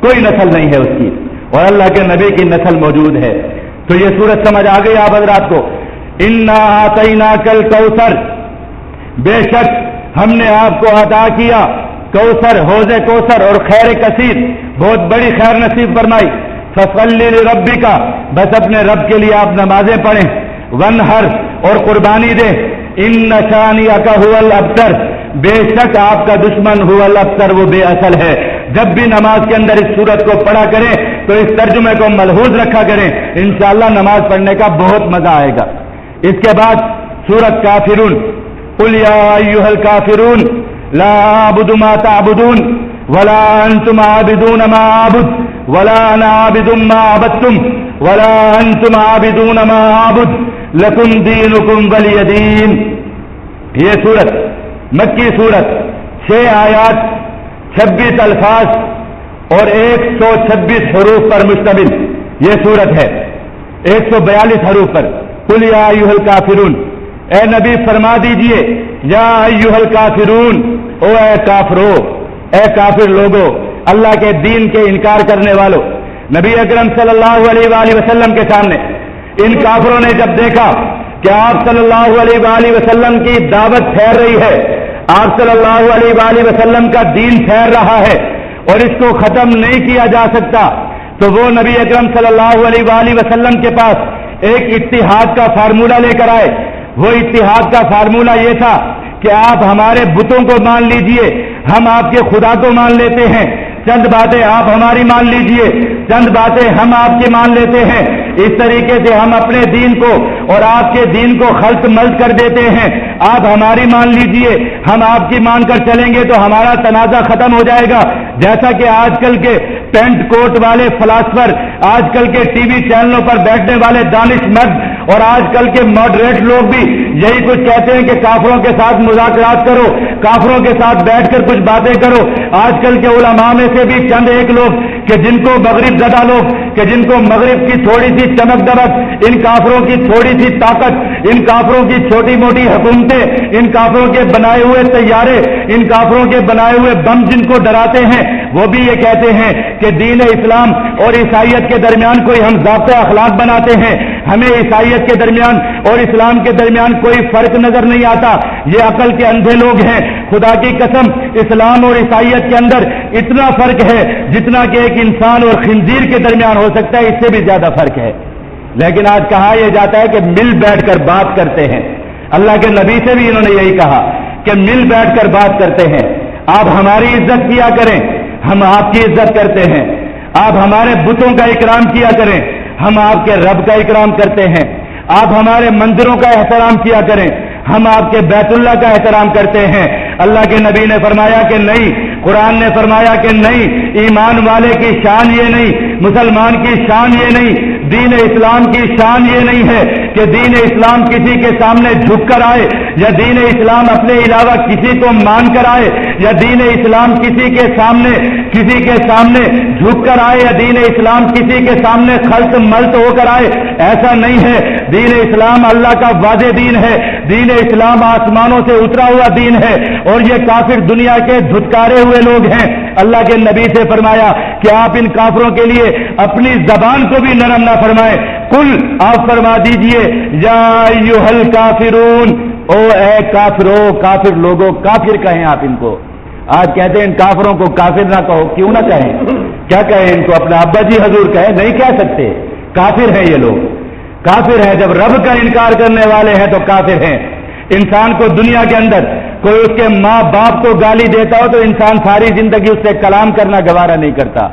کوئی نسل نہیں ہے اس کی، اور اللہ کے نبی کی نسل موجود ہے. تو یہ سورت سمجھ آ گئی آپ حضرات کو. انا اعطیناک الکوثر، بے شک ہم نے آپ کو عطا کیا کوثر، حوض کوثر اور خیر کثیر، بہت بڑی خیر نصیب فرمائی. فصلی لربک، بس اپنے رب کے لیے آپ نمازیں پڑھیں. ونہر، اور قربانی دیں. ان شانئک هو الابتر، بے شک آپ کا دشمن هو الابتر، وہ بے اصل ہے. جب بھی نماز کے اندر اس سورت کو پڑھا کریں تو اس ترجمے کو ملحوظ رکھا کریں، انشاءاللہ نماز پڑھنے کا بہت مزہ آئے گا. اس کے بعد سورت کافرون. قل یا ایھا الکافرون لا اعبد ما تعبدون ولا انتم عابدون ما اعبد ولا انا عابد ما عبدتم ولا انتم عابدون ما اعبد لکم دینکم ولی دین. یہ سورت مکی سورت، 6 آیات، 26 الفاظ اور 126 حروف پر مشتمل یہ سورت ہے. 142 حروف پر. قل یا ایھا الکافرون، اے نبی فرما دیجئے، یا ایھا الکافرون، او اے کافرو، اے کافر لوگو، اللہ کے دین کے انکار کرنے والو. نبی اکرم صلی اللہ علیہ وآلہ وسلم کے سامنے ان کافروں نے جب دیکھا کہ آپ صلی اللہ علیہ وآلہ وسلم کی دعوت پھیل رہی ہے، آپ صلی اللہ علیہ وآلہ وسلم کا دین پھیل رہا ہے اور اس کو ختم نہیں کیا جا سکتا، تو وہ نبی اکرم صلی اللہ علیہ وآلہ وسلم کے پاس ایک اتحاد کا فارمولہ لے کر آئے. وہ اتحاد کا فارمولہ یہ تھا کہ آپ ہمارے بتوں کو مان لیجئے، ہم آپ کے خدا کو مان لیتے ہیں. چند باتیں آپ ہماری مان لیجئے، چند باتیں ہم آپ کی مان لیتے ہیں. اس طریقے سے ہم اپنے دین کو اور آپ کے دین کو خلط ملط کر دیتے ہیں. آپ ہماری مان لیجئے، ہم آپ کی مان کر چلیں گے تو ہمارا تنازع ختم ہو جائے گا. جیسا کہ آج کل کے پینٹ کوٹ والے فلاسفر، آج کل کے ٹی وی چینلوں پر بیٹھنے والے دانش مرد اور آج کل کے ماڈریٹ لوگ بھی یہی کچھ کہتے ہیں کہ کافروں کے ساتھ مذاکرات کرو، کافروں کے ساتھ بیٹھ کر کچھ باتیں کرو. آج کل کے علماء میں سے بھی چند ایک لوگ کہ جن کو مغرب زدہ لوگ، کہ جن کو مغرب کی تھوڑی سی چمک دمک، ان کافروں کی تھوڑی سی طاقت، ان کافروں کی چھوٹی موٹی حکومتیں، ان کافروں کے بنائے ہوئے طیارے، ان کافروں کے بنائے ہوئے بم جن کو ڈراتے ہیں، وہ بھی یہ کہتے ہیں کہ دین اسلام اور عیسائیت کے درمیان کوئی ہم ضابطۂ اخلاق بناتے ہیں، ہمیں عیسائیت کے درمیان اور اسلام کے درمیان کوئی فرق نظر نہیں آتا. یہ عقل کے اندھے لوگ ہیں. خدا کی قسم، اسلام اور عیسائیت کے اندر اتنا فرق ہے جتنا کہ ایک انسان اور خنزیر کے درمیان ہو سکتا ہے، اس سے بھی زیادہ فرق ہے. لیکن آج کہا یہ جاتا ہے کہ مل بیٹھ کر بات کرتے ہیں. اللہ کے نبی سے بھی انہوں نے یہی کہا کہ مل بیٹھ کر بات کرتے ہیں. آپ ہماری عزت کیا کریں، ہم آپ کی عزت کرتے ہیں. آپ ہمارے بتوں کا اکرام کیا کریں، ہم آپ کے رب کا اکرام کرتے ہیں. آپ ہمارے مندروں کا احترام کیا کریں، ہم آپ کے بیت اللہ کا احترام کرتے ہیں. اللہ کے نبی نے فرمایا کہ نہیں، قرآن نے فرمایا کہ نہیں، ایمان والے کی شان یہ نہیں، مسلمان کی شان یہ نہیں، دین اسلام کی شان یہ نہیں ہے کہ دین اسلام کسی کے سامنے جھک کر آئے، یا دین اسلام اپنے علاوہ کسی کو مان کر آئے، یا دین اسلام کسی کے سامنے جھک کر آئے، یا دین اسلام کسی کے سامنے خلط ملط ہو کر آئے. ایسا نہیں ہے. دین اسلام اللہ کا واضح دین ہے. دین اسلام آسمانوں سے اترا ہوا دین ہے، اور یہ کافر دنیا کے دھتکارے ہوئے لوگ ہیں. اللہ کے نبی سے فرمایا کہ آپ ان کافروں کے لیے اپنی زبان کو بھی نرم نہ فرمائیں. قل، آپ فرما دیجئے، یا ایھا الکافرون، او اے کافرو، کافر لوگوں، کافر کہیں آپ ان کو. آج کہتے ہیں ان کافروں کو کافر نہ کہو. کیوں نہ کہیں؟ کیا کہیں ان کو؟ اپنے ابا جی حضور کہیں؟ نہیں کہہ سکتے. کافر ہیں یہ لوگ، کافر ہیں. جب رب کا انکار کرنے والے ہیں تو کافر ہیں. انسان کو دنیا کے اندر کوئی اس کے ماں باپ کو گالی دیتا ہو تو انسان ساری زندگی اس سے کلام کرنا گوارا نہیں کرتا.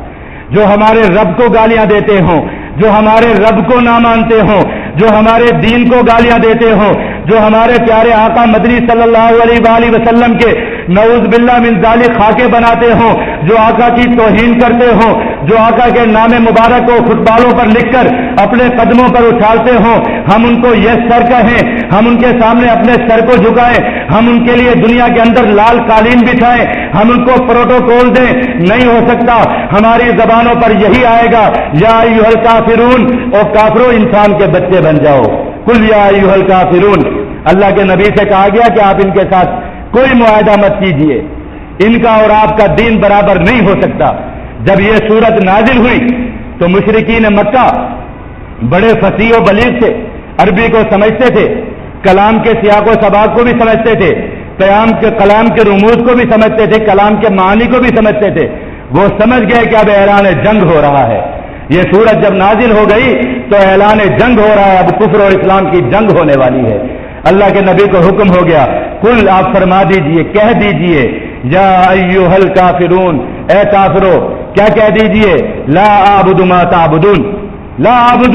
جو ہمارے رب کو گالیاں دیتے ہوں، جو ہمارے رب کو نہ مانتے ہوں، جو ہمارے دین کو گالیاں دیتے ہوں، جو ہمارے پیارے آقا مدنی صلی اللہ علیہ وآلہ وسلم کے نعوذ باللہ من ذالک خاکے بناتے ہوں، جو آقا کی توہین کرتے ہوں، جو آقا کے نام مبارک کو فٹ بالوں پر لکھ کر اپنے قدموں پر اچھالتے ہوں، ہم ان کو یہ سر کہیں، ہم ان کے سامنے اپنے سر کو جھکائیں، ہم ان کے لیے دنیا کے اندر لال قالین بچھائیں، ہم ان کو پروٹوکول دیں؟ نہیں ہو سکتا. ہماری زبانوں پر یہی آئے گا، یا ایھا الکافرون، اور کافرو انسان کے بچے بن جاؤ. قل یا ایھا الکافرون. اللہ کے نبی سے کہا گیا کہ آپ ان کے ساتھ کوئی معاہدہ مت کیجیے، ان کا اور آپ کا دین برابر نہیں ہو سکتا. جب یہ سورت نازل ہوئی تو مشرکین مکہ بڑے فصیح و بلیغ تھے، عربی کو سمجھتے تھے، کلام کے سیاق و سباق کو بھی سمجھتے تھے. کلام کے رموز کو بھی سمجھتے تھے، کلام کے معانی کو بھی سمجھتے تھے، وہ سمجھ گئے کہ اب اعلان جنگ ہو رہا ہے۔ یہ سورت جب نازل ہو گئی تو اعلان جنگ ہو رہا ہے، اب کفر اور اسلام کی جنگ ہونے والی ہے۔ اللہ کے نبی کو حکم ہو گیا، کل آپ فرما دیجئے، کہہ دیجئے، یا ایھا الکافرون، اے کافرو، کیا کہہ دیجئے؟ لا اعبد ما تعبدون، لا اعبد،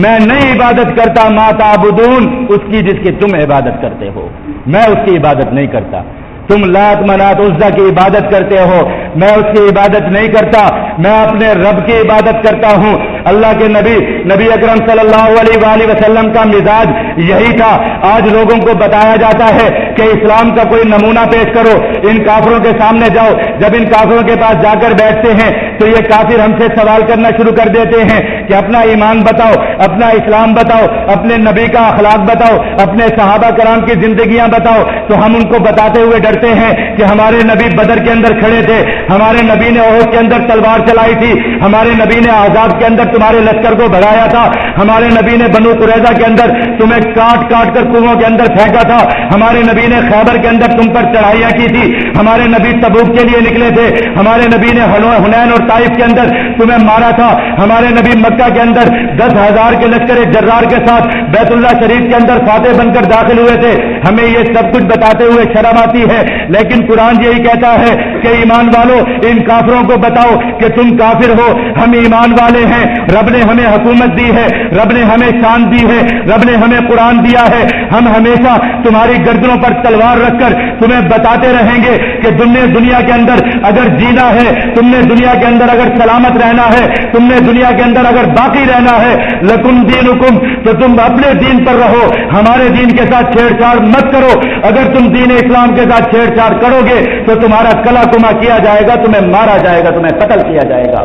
میں نہیں عبادت کرتا، ما تعبدون، اس کی جس کی تم عبادت کرتے ہو، میں اس کی عبادت نہیں کرتا۔ تم لات منات عزا کی عبادت کرتے ہو، میں اس کی عبادت نہیں کرتا، میں اپنے رب کی عبادت کرتا ہوں۔ اللہ کے نبی اکرم صلی اللہ علیہ وآلہ وسلم کا مزاج یہی تھا۔ آج لوگوں کو بتایا جاتا ہے کہ اسلام کا کوئی نمونہ پیش کرو، ان کافروں کے سامنے جاؤ، جب ان کافروں کے پاس جا کر بیٹھتے ہیں تو یہ کافر ہم سے سوال کرنا شروع کر دیتے ہیں کہ اپنا ایمان بتاؤ، اپنا اسلام بتاؤ، اپنے نبی کا اخلاق بتاؤ، اپنے صحابہ کرام کی زندگیاں بتاؤ، تو ہم ان کو بتاتے ہوئے ڈرتے ہیں کہ ہمارے نبی بدر کے اندر کھڑے تھے، ہمارے نبی نے احد کے اندر تلوار چلائی تھی، ہمارے نبی نے احزاب کے اندر تمہارے لشکر کو بھگایا تھا، ہمارے نبی نے بنو قریظہ کے اندر تمہیں کاٹ کاٹ کر کنووں کے اندر پھینکا تھا، ہمارے نبی نے خیبر کے اندر تم پر چڑھائیاں کی تھی، ہمارے نبی تبوک کے لیے نکلے تھے، ہمارے نبی نے حنین اور طائف کے اندر تمہیں مارا تھا، ہمارے نبی مکہ کے اندر 10,000 کے لشکر جرار کے ساتھ بیت اللہ شریف کے اندر فاتح بن کر داخل ہوئے تھے۔ ہمیں یہ سب کچھ بتاتے ہوئے شرم آتی ہے، لیکن قرآن یہی کہتا ہے کہ ایمان والو، ان کافروں کو بتاؤ کہ تم کافر ہو، ہم ایمان والے ہیں، رب نے ہمیں حکومت دی ہے، رب نے ہمیں شان دی ہے، رب نے ہمیں قرآن دیا ہے، ہم ہمیشہ تمہاری گردنوں پر تلوار رکھ کر تمہیں بتاتے رہیں گے کہ تم نے دنیا کے اندر اگر جینا ہے، تم نے دنیا کے اندر اگر سلامت رہنا ہے، تم نے دنیا کے اندر اگر باقی رہنا ہے، لکم دینکم، تو تم اپنے دین پر رہو، ہمارے دین کے ساتھ چھیڑ چھاڑ مت کرو۔ اگر تم دین اسلام کے ساتھ چھیڑ چھاڑ کرو گے تو تمہارا کلا کما کیا جائے گا، تمہیں مارا جائے گا، تمہیں قتل کیا جائے گا۔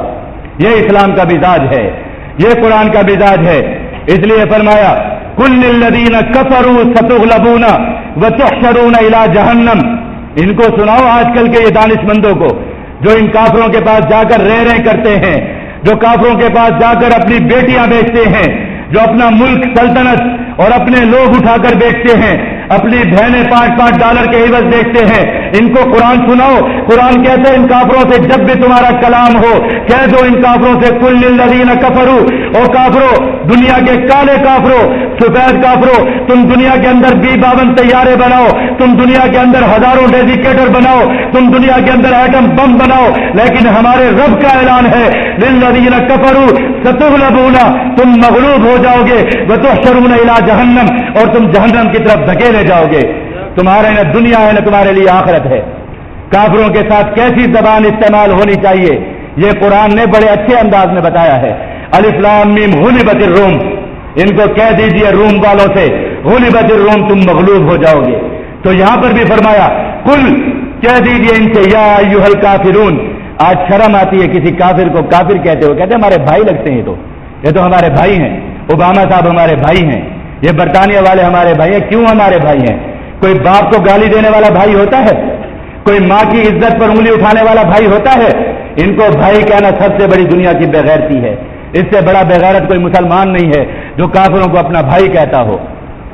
یہ اسلام کا مزاج ہے، یہ قرآن کا مزاج ہے۔ اس لیے فرمایا کل للذین کفروا ستغلبون وتحشرون الی جہنم۔ ان کو سناؤ آج کل کے یہ دانش مندوں کو جو ان کافروں کے پاس جا کر رے کرتے ہیں، جو کافروں کے پاس جا کر اپنی بیٹیاں بیچتے ہیں، جو اپنا ملک سلطنت اور اپنے لوگ اٹھا کر بیچتے ہیں، اپنی بہنیں $5 کے عوض بیچتے ہیں، ان کو قرآن سناؤ۔ قرآن کہتے ہیں ان کافروں سے جب بھی تمہارا کلام ہو کہہ دو ان کافروں سے کل للذین کفروا، او کافرو، دنیا کے کالے کافرو، سفید کافرو، تم دنیا کے اندر B-52 طیارے بناؤ، تم دنیا کے اندر ہزاروں ڈیزیکیٹر بناؤ، تم دنیا کے اندر ایٹم بم بناؤ، لیکن ہمارے رب کا اعلان ہے للذین کفروا ستغلبون، تم مغلوب ہو جاؤ گے، وتحشرون الی جہنم، اور تم جہنم کی طرف دھکیلے جاؤ گے۔ تمہارے نہ دنیا ہے نہ تمہارے لیے آخرت ہے۔ کافروں کے ساتھ کیسی زبان استعمال ہونی چاہیے یہ قرآن نے بڑے اچھے انداز میں بتایا ہے۔ الف لام میم غلبت الروم، ان کو کہہ دیجئے روم والوں سے غلبت الروم، تم مغلوب ہو جاؤ گے۔ تو یہاں پر بھی فرمایا کل، کہہ دیجئے ان سے یا ایھا الکافرون۔ آج شرم آتی ہے کسی کافر کو کافر کہتے ہو، کہتے ہیں ہمارے بھائی لگتے ہیں، یہ تو ہمارے بھائی ہیں، اوباما صاحب ہمارے بھائی ہیں، یہ برطانیہ والے ہمارے بھائی ہیں۔ کیوں ہمارے بھائی ہیں؟ کوئی باپ کو گالی دینے والا بھائی ہوتا ہے؟ کوئی ماں کی عزت پر انگلی اٹھانے والا بھائی ہوتا ہے؟ ان کو بھائی کہنا سب سے بڑی دنیا کی بےغیرتی ہے۔ اس سے بڑا بےغیرت کوئی مسلمان نہیں ہے جو کافروں کو اپنا بھائی کہتا ہو،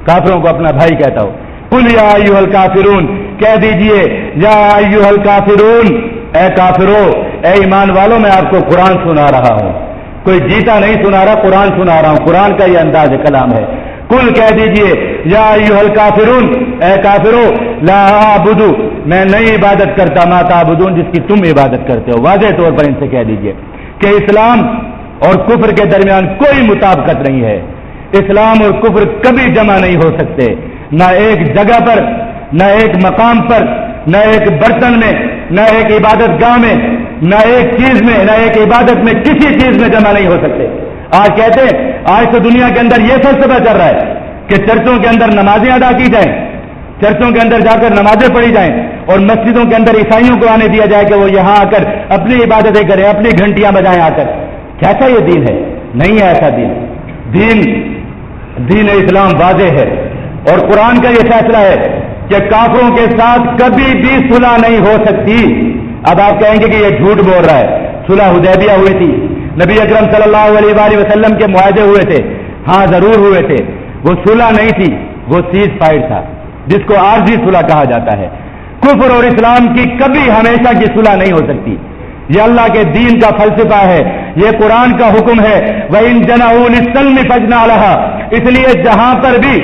کافروں کو اپنا بھائی کہتا ہو۔ قل یا ایھا الکافرون، کہہ دیجئے یا ایھا الکافرون، اے کافرو، اے ایمان والوں، میں آپ کو قرآن سنا رہا ہوں، کوئی جیتا نہیں سنا رہا، قرآن سنا رہا ہوں، قرآن کا یہ انداز کلام ہے۔ کل، کہہ دیجئے یا ایھا الکافرون، اے کافرو، لا اعبد، میں نہیں عبادت کرتا، ما تعبدون، جس کی تم عبادت کرتے ہو۔ واضح طور پر ان سے کہہ دیجئے کہ اسلام اور کفر کے درمیان کوئی مطابقت نہیں ہے، اسلام اور کفر کبھی جمع نہیں ہو سکتے، نہ ایک جگہ پر، نہ ایک مقام پر، نہ ایک برتن میں، نہ ایک عبادت گاہ میں، نہ ایک چیز میں، نہ ایک عبادت میں، کسی چیز میں جمع نہیں ہو سکتے۔ آج کہتے ہیں، آج تو دنیا کے اندر یہ فلسفہ چل رہا ہے کہ چرچوں کے اندر نمازیں ادا کی جائیں، چرچوں کے اندر جا کر نمازیں پڑھی جائیں، اور مسجدوں کے اندر عیسائیوں کو آنے دیا جائے کہ وہ یہاں آ کر اپنی عبادتیں کریں، اپنی گھنٹیاں بجائیں آ کر۔ کیسا یہ دین ہے؟ نہیں ہے ایسا دین۔ دین اسلام واضح ہے، اور قرآن کا یہ فیصلہ ہے کہ کافروں کے ساتھ کبھی بھی صلح نہیں ہو سکتی۔ اب آپ کہیں گے کہ یہ جھوٹ بول رہا ہے، صلح حدیبیہ ہوئی تھی، نبی اکرم صلی اللہ علیہ وآلہ وسلم کے معاہدے ہوئے تھے، ہاں ضرور ہوئے تھے، وہ صلح نہیں تھی، وہ سیز فائر تھا، جس کو عارضی صلح کہا جاتا ہے. کفر اور اسلام کی کبھی ہمیشہ کی صلح نہیں ہو سکتی. یہ اللہ کے دین کا فلسفہ ہے, یہ قرآن کا حکم ہے. وَإِن جَنَحُوا لِلسَّلْمِ فَاجْنَحْ لَهَا. اس لیے جہاں پر بھی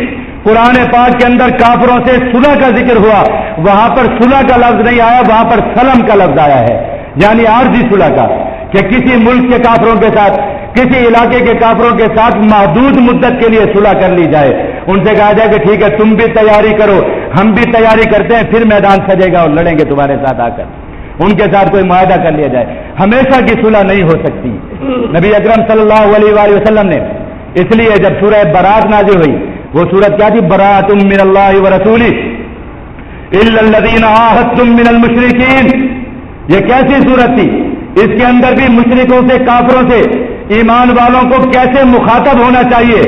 قرآن پاک کے اندر کافروں سے صلح کا ذکر ہوا, وہاں پر صلح کا لفظ نہیں آیا, وہاں پر سلم کا لفظ آیا ہے, یعنی عارضی صلح کا, کہ کسی ملک کے کافروں کے ساتھ, کسی علاقے کے کافروں کے ساتھ محدود مدت کے لیے صلح کر لی جائے. ان سے کہا جائے کہ ٹھیک ہے تم بھی تیاری کرو, ہم بھی تیاری کرتے ہیں, پھر میدان سجے گا اور لڑیں گے تمہارے ساتھ آ کر. ان کے ساتھ کوئی معاہدہ کر لیا جائے. ہمیشہ کی صلح نہیں ہو سکتی. نبی اکرم صلی اللہ علیہ وآلہ وسلم نے اس لیے جب سورہ برات نازل ہوئی, وہ سورت کیا تھی؟ برات من اللہ ورسولہ الا الذین عاہدتم من المشرکین. یہ کیسی سورت تھی؟ اس کے اندر بھی مشرکوں سے, کافروں سے, ایمان والوں کو کیسے مخاطب ہونا چاہیے,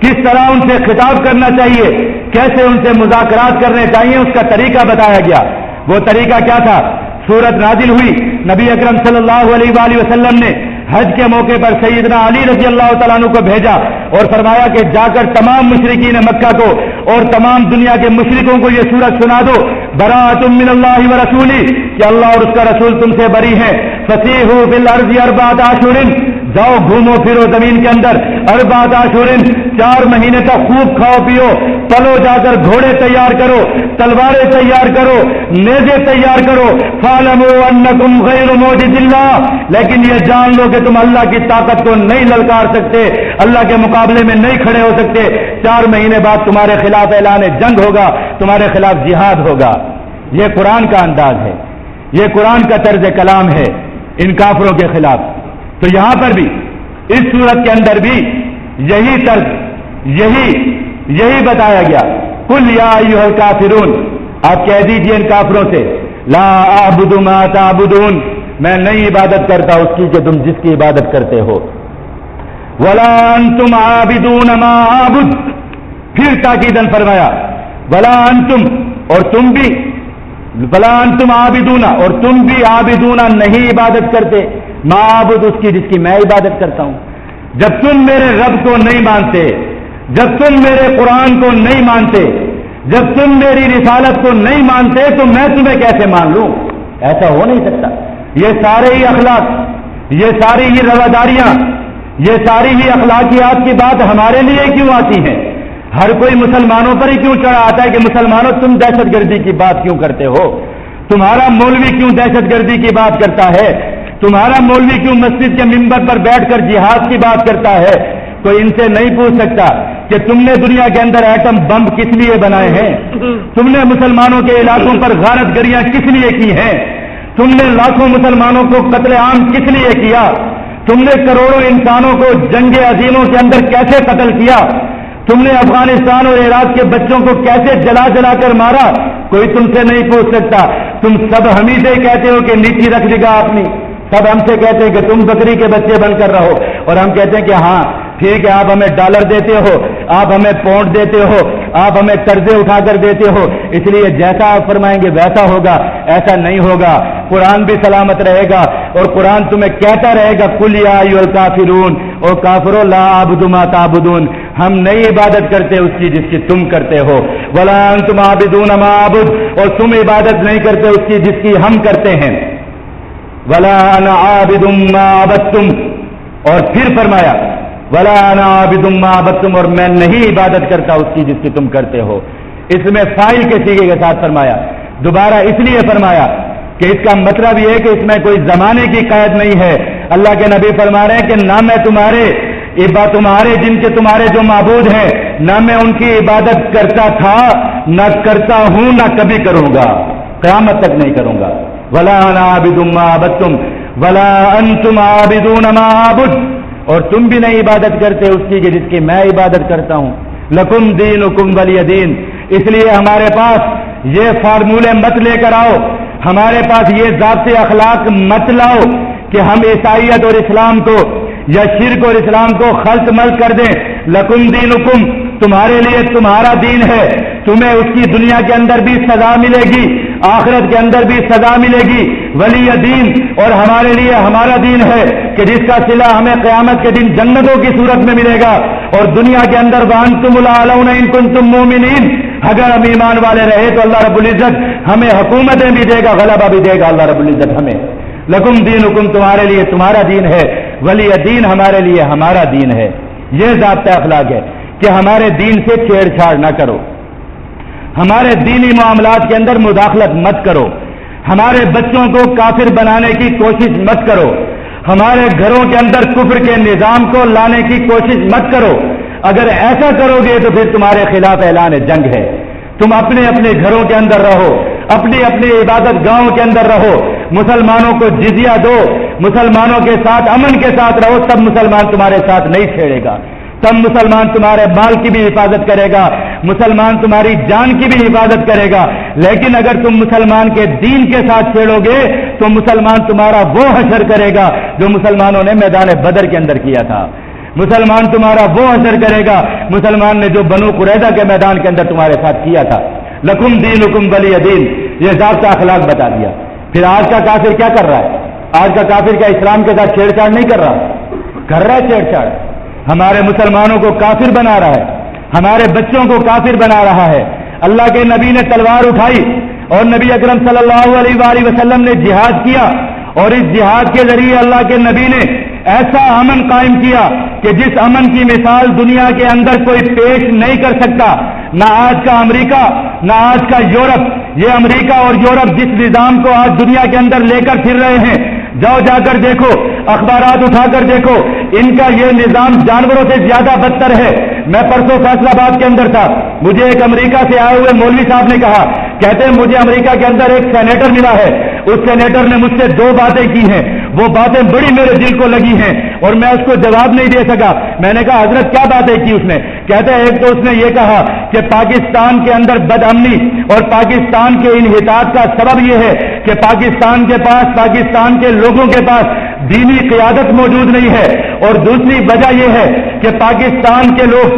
کس طرح ان سے خطاب کرنا چاہیے, کیسے ان سے مذاکرات کرنے چاہیے, اس کا طریقہ بتایا گیا. وہ طریقہ کیا تھا؟ سورت نازل ہوئی, نبی اکرم صلی اللہ علیہ وآلہ وسلم نے حج کے موقع پر سیدنا علی رضی اللہ تعالیٰ عنہ کو بھیجا اور فرمایا کہ جا کر تمام مشرکین مکہ کو اور تمام دنیا کے مشرکوں کو یہ سورت سنا دو, براۃ من اللہ ورسولہ, کہ اللہ اور اس کا رسول تم سے بری ہیں. فسیحوا فی الارض اربعۃ اشہر, جاؤ گھومو پھرو زمین کے اندر, اربعۃ اشہر, 4 مہینے تک خوب کھاؤ پیو, پلو جا کر گھوڑے تیار کرو, تلواریں تیار کرو, نیزے تیار کرو. فاعلموا انکم غیر معجز اللہ, لیکن یہ جان لو کہ تم اللہ کی طاقت کو نہیں للکار سکتے, اللہ کے مقابلے میں نہیں کھڑے ہو سکتے. 4 مہینے بعد تمہارے خلاف اعلان جنگ ہوگا, تمہارے خلاف جہاد ہوگا. یہ قرآن کا انداز ہے, یہ قرآن کا طرز کلام ہے ان کافروں کے خلاف. تو یہاں پر بھی اس صورت کے اندر بھی یہی طرز, یہی بتایا گیا. قل یا ایھا الکافرون, آپ کہہ دیجئے ان کافروں سے, لا اعبد ما تعبدون, میں نہیں عبادت کرتا اس کی کہ تم جس کی عبادت کرتے ہو. ولا انتم عابدون ما اعبد, پھر تاکیداً فرمایا ولا انتم, اور تم بھی, ولا انتم عابدون, اور تم بھی عابدون نہیں عبادت کرتے, ما اعبد اس کی جس کی میں عبادت کرتا ہوں. جب تم میرے رب کو نہیں مانتے, جب تم میرے قرآن کو نہیں مانتے, جب تم میری رسالت کو نہیں مانتے, تو میں تمہیں کیسے مان لوں؟ ایسا ہو نہیں سکتا. یہ سارے ہی اخلاق, یہ ساری ہی رواداریاں, یہ ساری ہی اخلاقیات کی بات ہمارے لیے کیوں آتی ہیں؟ ہر کوئی مسلمانوں پر ہی کیوں چڑھا آتا ہے کہ مسلمانوں تم دہشت گردی کی بات کیوں کرتے ہو؟ تمہارا مولوی کیوں دہشت گردی کی بات کرتا ہے؟ تمہارا مولوی کیوں مسجد کے ممبر پر بیٹھ کر جہاد کی بات کرتا ہے؟ کوئی ان سے نہیں پوچھ سکتا کہ تم نے دنیا کے اندر ایٹم بم کس لیے بنائے ہیں؟ تم نے مسلمانوں کے علاقوں پر غارت گریاں کس لیے کی ہیں؟ تم نے لاکھوں مسلمانوں کو قتل عام کس لیے کیا؟ تم نے کروڑوں انسانوں کو جنگ عظیموں کے اندر کیسے قتل کیا؟ تم نے افغانستان اور عراق کے بچوں کو کیسے جلا جلا کر مارا؟ کوئی تم سے نہیں پوچھ سکتا. تم سب ہم ہی سے کہتے ہو کہ نیچی رکھ نگاہ اپنی, سب ہم سے کہتے ہیں کہ تم بکری کے بچے بن کر رہو, اور ہم کہتے ہیں کہ ہاں ٹھیک ہے, آپ ہمیں ڈالر دیتے ہو, آپ ہمیں پاؤنڈ دیتے ہو, آپ ہمیں قرضے اٹھا کر دیتے ہو, اس لیے جیسا آپ فرمائیں گے ویسا ہوگا. ایسا نہیں ہوگا. قرآن بھی سلامت رہے گا, اور قرآن تمہیں کہتا رہے گا قل یا ایھا الکافرون, او کافرو لا اعبد ما تعبدون, ہم نہیں عبادت کرتے اس کی جس کی تم کرتے ہو. ولا انتم عابدون ما اعبد, اور تم عبادت نہیں کرتے اس کی جس کی ہم کرتے ہیں. ولا انا عابد ما عبدتم, اور پھر فرمایا ولا انا عابد ما عبدتم, اور میں نہیں عبادت کرتا اس کی جس کی تم کرتے ہو. اس میں فاعل کے صیغے کے ساتھ فرمایا. دوبارہ اس لیے فرمایا کہ اس کا مطلب یہ ہے کہ اس میں کوئی زمانے کی قید نہیں ہے. اللہ کے نبی فرما رہے ہیں کہ نہ میں تمہارے جن کے تمہارے جو معبود ہیں, نہ میں ان کی عبادت کرتا تھا, نہ کرتا ہوں, نہ کبھی کروں گا, قیامت تک نہیں کروں گا. ولا انا عابد ما عبدتم ولا انتم عابدون ما اعبد, اور تم بھی نہیں عبادت کرتے اس کی کہ جس کی میں عبادت کرتا ہوں. لکم دینکم ولی دین, اس لیے ہمارے پاس یہ فارمولے مت لے کر آؤ, ہمارے پاس یہ ضابطے اخلاق مت لاؤ کہ ہم عیسائیت اور اسلام کو یا شرک اور اسلام کو خلط ملط کر دیں. لکم دینکم, تمہارے لیے تمہارا دین ہے, تمہیں اس کی دنیا کے اندر بھی سزا ملے گی, آخرت کے اندر بھی سزا ملے گی. ولی دین اور ہمارے لیے ہمارا دین ہے کہ جس کا صلہ ہمیں قیامت کے دن جنتوں کی صورت میں ملے گا. اور دنیا کے اندر وانتم الاعلون ان کنتم مومنین، اگر ہم ایمان والے رہے تو اللہ رب العزت ہمیں حکومتیں بھی دے گا، غلبہ بھی دے گا اللہ رب العزت ہمیں. لکم دینکم، تمہارے لیے تمہارا دین ہے، ولی دین ہمارے لیے ہمارا دین ہے. یہ ضابطہ اخلاق ہے کہ ہمارے دین سے چھیڑ چھاڑ نہ کرو، ہمارے دینی معاملات کے اندر مداخلت مت کرو، ہمارے بچوں کو کافر بنانے کی کوشش مت کرو، ہمارے گھروں کے اندر کفر کے نظام کو لانے کی کوشش مت کرو. اگر ایسا کرو گے تو پھر تمہارے خلاف اعلان جنگ ہے. تم اپنے اپنے گھروں کے اندر رہو، اپنی اپنی عبادت گاہوں کے اندر رہو، مسلمانوں کو جزیہ دو، مسلمانوں کے ساتھ امن کے ساتھ رہو، تب مسلمان تمہارے ساتھ نہیں چھیڑے گا، تب مسلمان تمہارے مال کی بھی حفاظت کرے گا، مسلمان تمہاری جان کی بھی حفاظت کرے گا. لیکن اگر تم مسلمان کے دین کے ساتھ چھیڑو گے تو مسلمان تمہارا وہ حشر کرے گا جو مسلمانوں نے میدان بدر کے اندر کیا تھا. مسلمان تمہارا وہ حشر کرے گا مسلمان نے جو بنو قریظہ کے میدان کے اندر تمہارے ساتھ کیا تھا. لکم دینکم ولی دین، یہ ضابطہ اخلاق بتا دیا. پھر آج کا کافر کیا کر رہا ہے؟ آج کا کافر کیا اسلام کے ساتھ چھیڑ چھاڑ نہیں کر رہا؟ کر رہا ہے چھیڑ چھاڑ. ہمارے مسلمانوں کو کافر بنا رہا ہے، ہمارے بچوں کو کافر بنا رہا ہے. اللہ کے نبی نے تلوار اٹھائی اور نبی اکرم صلی اللہ علیہ وآلہ وسلم نے جہاد کیا، اور اس جہاد کے ذریعے اللہ کے نبی نے ایسا امن قائم کیا کہ جس امن کی مثال دنیا کے اندر کوئی پیش نہیں کر سکتا. نہ آج کا امریکہ، نہ آج کا یورپ. یہ امریکہ اور یورپ جس نظام کو آج دنیا کے اندر لے کر پھر رہے ہیں، جاؤ جا کر دیکھو، اخبارات اٹھا کر دیکھو، ان کا یہ نظام جانوروں سے زیادہ بدتر ہے. میں پرسوں فیصل آباد کے اندر تھا، مجھے ایک امریکہ سے آئے ہوئے مولوی صاحب نے کہا، کہتے ہیں مجھے امریکہ کے اندر ایک سینیٹر ملا ہے، اس سینیٹر نے مجھ سے 2 باتیں کی ہیں، وہ باتیں بڑی میرے دل کو لگی ہیں اور میں اس کو جواب نہیں دے سکا. میں نے کہا حضرت کیا باتیں کی اس نے؟ کہتے ہیں ایک تو اس نے یہ کہا کہ پاکستان کے اندر بد امنی اور پاکستان کے انحطاط کا سبب یہ ہے کہ پاکستان کے پاس، پاکستان کے لوگوں کے پاس دینی قیادت موجود نہیں ہے، اور دوسری وجہ یہ ہے کہ پاکستان کے لوگوں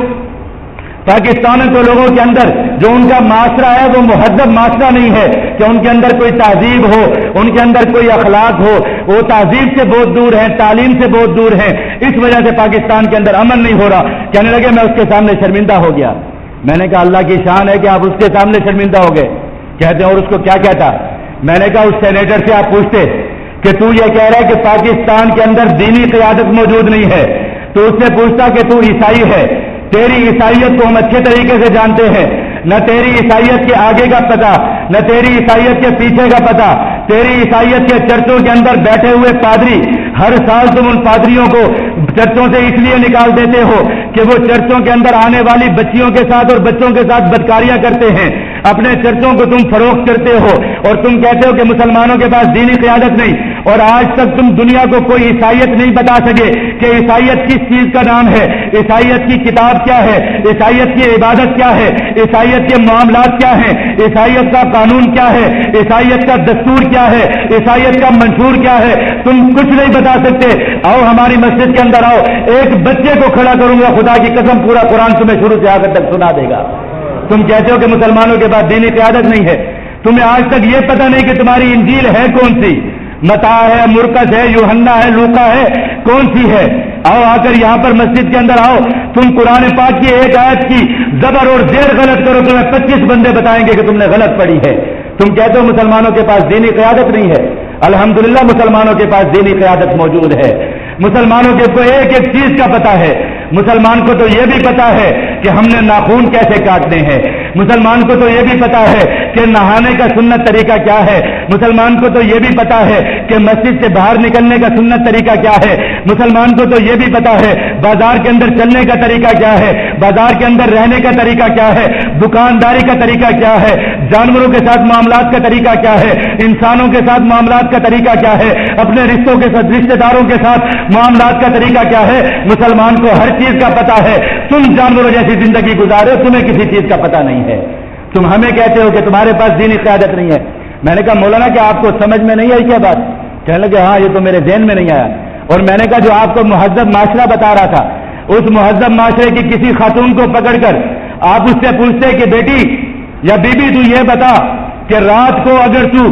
کے اندر جو ان کا معاشرہ ہے وہ مہذب معاشرہ نہیں ہے، کہ ان کے اندر کوئی تہذیب ہو، ان کے اندر کوئی اخلاق ہو. وہ تہذیب سے بہت دور ہیں، تعلیم سے بہت دور ہیں، اس وجہ سے پاکستان کے اندر امن نہیں ہو رہا. کہنے لگے میں اس کے سامنے شرمندہ ہو گیا. میں نے کہا اللہ کی شان ہے کہ آپ اس کے سامنے شرمندہ ہو گئے. کہتے ہیں اور اس کو کیا کہتا؟ میں نے کہا اس سینیٹر سے آپ پوچھتے کہ تو یہ کہہ رہا ہے کہ پاکستان کے اندر دینی قیادت موجود نہیں ہے، تو اس سے پوچھتا کہ تو عیسائی ہے، تیری عیسائیت کو ہم اچھے طریقے سے جانتے ہیں، نہ تیری عیسائیت کے آگے کا پتہ، نہ تیری عیسائیت کے پیچھے کا پتہ. تیری عیسائیت کے چرچوں کے اندر بیٹھے ہوئے پادری، ہر سال تم ان پادریوں کو چرچوں سے اس لیے نکال دیتے ہو کہ وہ چرچوں کے اندر آنے والی بچیوں کے ساتھ اور بچوں کے ساتھ بدکاریاں کرتے ہیں. اپنے چرچوں کو تم فروخت کرتے ہو اور تم کہتے ہو کہ مسلمانوں کے پاس دینی قیادت نہیں. اور آج تک تم دنیا کو کوئی عیسائیت نہیں بتا سکے کہ عیسائیت کس چیز کا نام ہے، عیسائیت کی کتاب کیا ہے، عیسائیت کی عبادت کیا ہے، عیسائیت کے معاملات کیا ہیں، عیسائیت کا قانون کیا ہے، عیسائیت کا دستور کیا ہے، عیسائیت کا منشور کیا ہے. تم کچھ نہیں بتا سکتے. آؤ ہماری مسجد کے اندر آؤ، ایک بچے کو کھڑا کروں گا، خدا کی قسم پورا قرآن تمہیں شروع سے آخر تک سنا دے گا. تم کہتے ہو کہ مسلمانوں کے پاس دینی قیادت نہیں ہے، تمہیں آج تک یہ پتہ نہیں کہ تمہاری انجیل ہے کون سی، متا ہے، مرکز ہے، یوحنا ہے، لوکا ہے، کون سی ہے. آؤ آ کر یہاں پر مسجد کے اندر آؤ. تم قرآن پاک کی ایک آیت کی زبر اور زیر غلط کرو، تمہیں 25 بندے بتائیں گے کہ تم نے غلط پڑھی ہے. تم کہتے ہو مسلمانوں کے پاس دینی قیادت نہیں ہے. الحمدللہ مسلمانوں کے پاس دینی قیادت موجود ہے. مسلمانوں کے کو ایک ایک چیز کا پتہ ہے. مسلمان کو تو یہ بھی پتا ہے کہ ہم نے ناخون کیسے کاٹنے ہیں. مسلمان کو تو یہ بھی پتا ہے کہ نہانے کا سنت طریقہ کیا ہے. مسلمان کو تو یہ بھی پتا ہے کہ مسجد سے باہر نکلنے کا سنت طریقہ کیا ہے. مسلمان کو تو یہ بھی پتا ہے بازار کے اندر چلنے کا طریقہ کیا ہے، بازار کے اندر رہنے کا طریقہ کیا ہے، دکانداری کا طریقہ کیا ہے، جانوروں کے ساتھ معاملات کا طریقہ کیا ہے، انسانوں کے ساتھ معاملات کا طریقہ کیا ہے، اپنے رشتوں کے ساتھ، رشتہ داروں کے ساتھ معاملات کا طریقہ کیا ہے. مسلمان کو ہر چیز کا پتا ہے. تم جانوروں جیسی زندگی گزارے، تمہیں کسی چیز کا پتا نہیں ہے. تم ہمیں کہتے ہو کہ تمہارے پاس دینی قیادت نہیں ہے. میں نے کہا مولانا کیا آپ کو سمجھ میں نہیں آئی کیا بات؟ کہنے لگے ہاں یہ تو میرے ذہن میں نہیں آیا. اور میں نے کہا جو آپ کو مہذب معاشرہ بتا رہا تھا، اس مہذب معاشرے کی کسی خاتون کو پکڑ کر آپ اس سے پوچھتے کہ بیٹی یا بی بی تو یہ بتا کہ رات کو اگر تو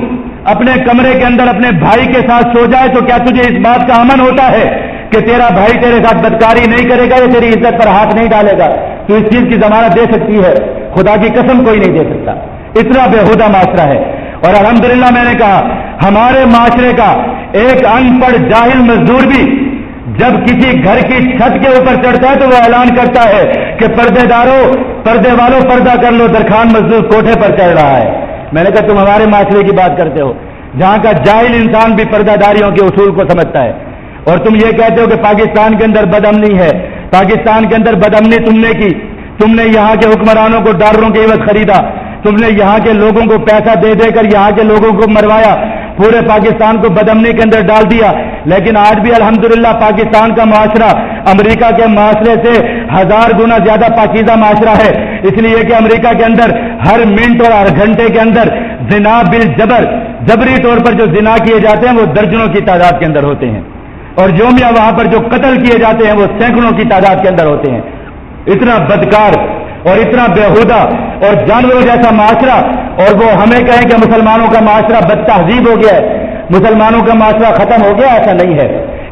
اپنے کمرے کے اندر اپنے بھائی کے ساتھ سو جائے تو کیا تجھے اس بات کا امن ہوتا ہے کہ تیرا بھائی تیرے ساتھ بدکاری نہیں کرے گا یا تیری عزت پر ہاتھ نہیں ڈالے گا؟ تو اس چیز کی ضمانت دے سکتی ہے؟ خدا کی قسم کوئی نہیں دے سکتا. اتنا بےہودہ معاشرہ ہے. اور الحمدللہ میں نے کہا ہمارے معاشرے کا ایک ان پڑھ جاہل مزدور بھی جب کسی گھر کی چھت کے اوپر چڑھتا ہے تو وہ اعلان کرتا ہے کہ پردے داروں، پردے والوں پردہ کر لو، درخان مزدور کوٹھے پر چڑھ رہا ہے. میں نے کہا تم ہمارے معاشرے کی بات کرتے ہو جہاں کا جاہل انسان بھی پردہ داریوں کے اصول کو سمجھتا ہے، اور تم یہ کہتے ہو کہ پاکستان کے اندر بدامنی ہے. پاکستان کے اندر بدامنی تم نے کی، تم نے یہاں کے حکمرانوں کو ڈالروں کے عوض خریدا، تم نے یہاں کے لوگوں کو پیسہ دے دے کر یہاں کے لوگوں کو مروایا، پورے پاکستان کو بدامنی کے اندر ڈال دیا. لیکن آج بھی الحمدللہ پاکستان کا معاشرہ امریکہ کے معاشرے سے 1000 گنا زیادہ پاکیزہ معاشرہ ہے، اس لیے کہ امریکہ کے اندر ہر منٹ اور ہر گھنٹے کے اندر زنا بالجبر، جبری طور پر جو زنا کیے جاتے ہیں وہ درجنوں کی تعداد کے اندر ہوتے ہیں، اور یومیہ وہاں پر جو قتل کیے جاتے ہیں وہ سینکڑوں کی تعداد کے اندر ہوتے ہیں. اتنا بدکار اور اتنا بےہودہ اور جانوروں جیسا معاشرہ، اور وہ ہمیں کہیں کہ مسلمانوں کا معاشرہ بد تہذیب ہو گیا ہے، مسلمانوں کا معاشرہ ختم ہو گیا. ایسا نہیں ہے.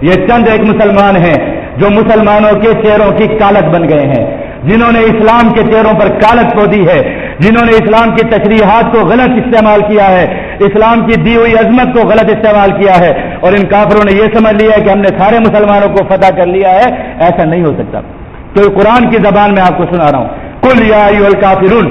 یہ چند ایک مسلمان ہیں جو مسلمانوں کے چہروں کی کالک بن گئے ہیں، جنہوں نے اسلام کے چہروں پر کالک پو دی ہے، جنہوں نے اسلام کی تشریحات کو غلط استعمال کیا ہے، اسلام کی دی ہوئی عظمت کو غلط استعمال کیا ہے، اور ان کافروں نے یہ سمجھ لیا ہے کہ ہم نے سارے مسلمانوں کو فتح کر لیا ہے. ایسا نہیں ہو سکتا. تو قرآن کی زبان میں آپ کو سنا رہا ہوں. قل یا ایھا الکافرون،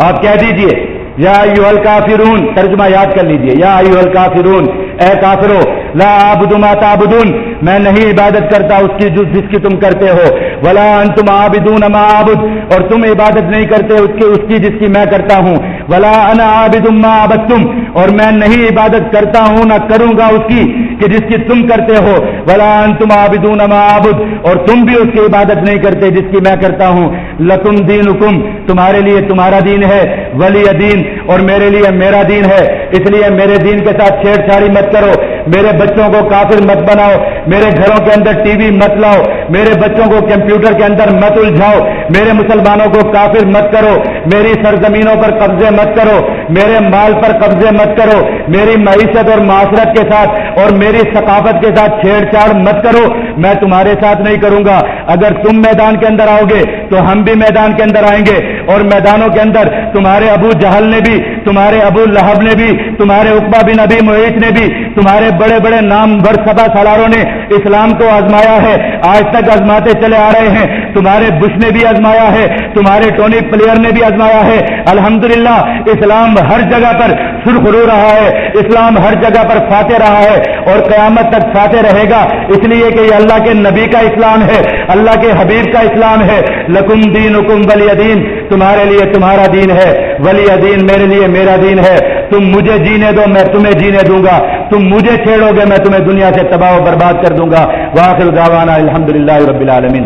آپ کہہ دیجئے یا ایھا الکافرون، ترجمہ یاد کر لیجئے. یا ایھا الکافرون، اے کافرو، لا اعبد ما تعبدون، میں نہیں عبادت کرتا اس کی جس کی تم کرتے ہو، ولا انتم عابدون ما اعبد، اور تم عبادت نہیں کرتے اس کی جس کی میں کرتا ہوں، ولا انا عابد ما عبدتم، اور میں نہیں عبادت کرتا ہوں نہ کروں گا اس کی کہ جس کی تم کرتے ہو، ولا انتم عابدون ما اعبد، اور تم بھی اس کی عبادت نہیں کرتے جس کی میں کرتا ہوں. لکم دینکم، تمہارے لیے تمہارا دین ہے، ولی دین، اور میرے لیے میرا دین ہے. اس لیے میرے دین کے ساتھ چھیڑ چھاڑی مت کرو، میرے بچوں کو کافر مت بناؤ، میرے گھروں کے اندر ٹی وی مت لاؤ، میرے بچوں کو کمپیوٹر کے اندر مت الجھاؤ، میرے مسلمانوں کو کافر مت کرو، میری سرزمینوں پر قبضے مت کرو، میرے مال پر قبضے مت کرو، میری معیشت اور معاشرت کے ساتھ اور میری ثقافت کے ساتھ چھیڑ چھاڑ مت کرو. میں تمہارے ساتھ نہیں کروں گا. اگر تم میدان کے اندر آؤ گے تو ہم بھی میدان کے اندر آئیں گے، اور میدانوں کے اندر تمہارے ابو جہل نے بھی، تمہارے ابو لہب نے بھی، تمہارے عقبہ بن ابی معیط نے بھی، تمہارے بڑے بڑے نامور سپہ سالاروں نے اسلام کو آزمایا ہے، آج تک آزماتے چلے آ رہے ہیں. تمہارے بش نے بھی آزمایا ہے، تمہارے ٹونی پلیئر نے بھی آزمایا ہے. الحمدللہ اسلام ہر جگہ پر سرخرو رہا ہے، اسلام ہر جگہ پر فاتح رہا ہے، اور قیامت تک فاتح رہے گا، اس لیے کہ یہ اللہ کے نبی کا اسلام ہے، اللہ کے حبیب کا اسلام ہے. لکم دینکم ولی دین، تمہارے لیے تمہارا دین ہے، ولی دین، میرے لیے میرا دین ہے. تم مجھے جینے دو، میں تمہیں جینے دوں گا، تم مجھے چھیڑو گے میں تمہیں دنیا سے تباہ و برباد کر دوں گا. وآخر دعوانا الحمدللہ رب العالمین.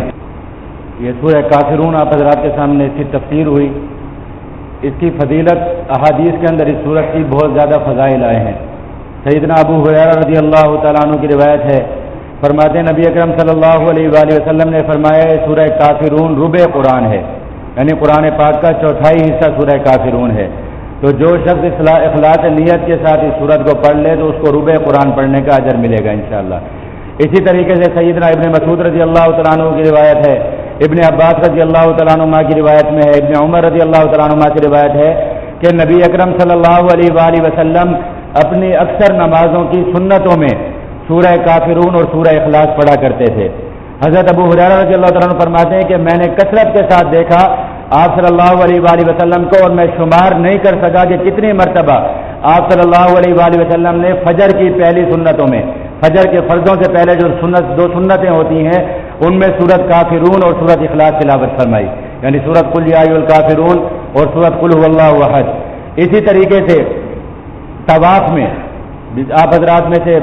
یہ سورہ کافرون آپ حضرات کے سامنے اس کی تفسیر ہوئی. اس کی فضیلت احادیث کے اندر اس سورت کی بہت زیادہ فضائل آئے ہیں. سیدنا ابو ہریرہ رضی اللہ تعالیٰ عنہ کی روایت ہے، فرماتے ہیں نبی اکرم صلی اللہ علیہ وآلہ وسلم نے فرمایا سورہ کافرون ربع قرآن ہے، یعنی قرآن پاک کا چوتھائی حصہ سورہ کافرون ہے. تو جو شخص اخلاص نیت کے ساتھ اس سورت کو پڑھ لے تو اس کو ربع قرآن پڑھنے کا اجر ملے گا انشاءاللہ. اسی طریقے سے سیدنا ابن مسعود رضی اللہ تعالیٰ عنہ کی روایت ہے، ابن عباس رضی اللہ تعالیٰ عنہ کی روایت میں ہے، ابن عمر رضی اللہ تعالیٰ عنہ کی روایت ہے کہ نبی اکرم صلی اللہ علیہ وآلہ وسلم اپنی اکثر نمازوں کی سنتوں میں سورہ کافرون اور سورہ اخلاص پڑھا کرتے تھے. حضرت ابو ہریرہ رضی اللہ تعالیٰ عنہ فرماتے ہیں کہ میں نے کثرت کے ساتھ دیکھا آپ صلی اللہ علیہ وآلہ وسلم کو، اور میں شمار نہیں کر سکا کہ کتنی مرتبہ آپ صلی اللہ علیہ وآلہ وسلم نے فجر کی پہلی سنتوں میں، فجر کے فرضوں سے پہلے جو دو سنتیں ہوتی ہیں ان میں سورت کافرون اور سورت اخلاص تلاوت فرمائی، یعنی سورت قل یا ایھا الکافرون اور سورت قل ھو اللہ احد. اسی طریقے سے طواف میں آپ حضرات میں سے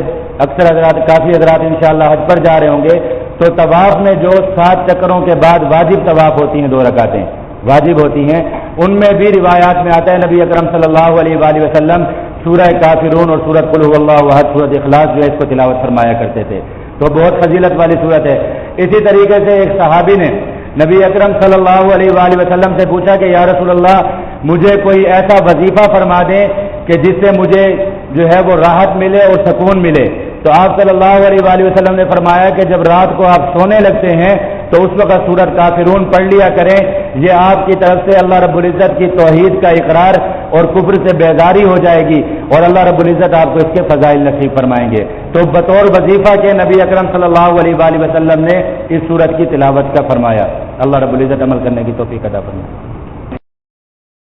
اکثر حضرات، کافی حضرات انشاءاللہ حج پر جا رہے ہوں گے، تو طواف میں جو 7 چکروں کے بعد واجب طواف ہوتی ہیں، 2 رکعتیں واجب ہوتی ہیں، ان میں بھی روایات میں آتا ہے نبی اکرم صلی اللہ علیہ وآلہ وسلم سورہ کافرون اور سورت قل ھو اللہ احد، سورت اخلاص جو ہے اس کو تلاوت فرمایا کرتے تھے. تو بہت فضیلت والی سورت ہے. اسی طریقے سے ایک صحابی نے نبی اکرم صلی اللہ علیہ وآلہ وسلم سے پوچھا کہ یا رسول اللہ مجھے کوئی ایسا وظیفہ فرما دیں کہ جس سے مجھے جو ہے وہ راحت ملے اور سکون ملے۔ تو آپ صلی اللہ علیہ وآلہ وسلم نے فرمایا کہ جب رات کو آپ سونے لگتے ہیں تو اس وقت سورۃ کافرون پڑھ لیا کریں، یہ آپ کی طرف سے اللہ رب العزت کی توحید کا اقرار اور کفر سے بیداری ہو جائے گی، اور اللہ رب العزت آپ کو اس کے فضائل نصیب فرمائیں گے۔ تو بطور وظیفہ کے نبی اکرم صلی اللہ علیہ وآلہ وسلم نے اس سورت کی تلاوت کا فرمایا۔ اللہ رب العزت عمل کرنے کی توفیق عطا فرمائے۔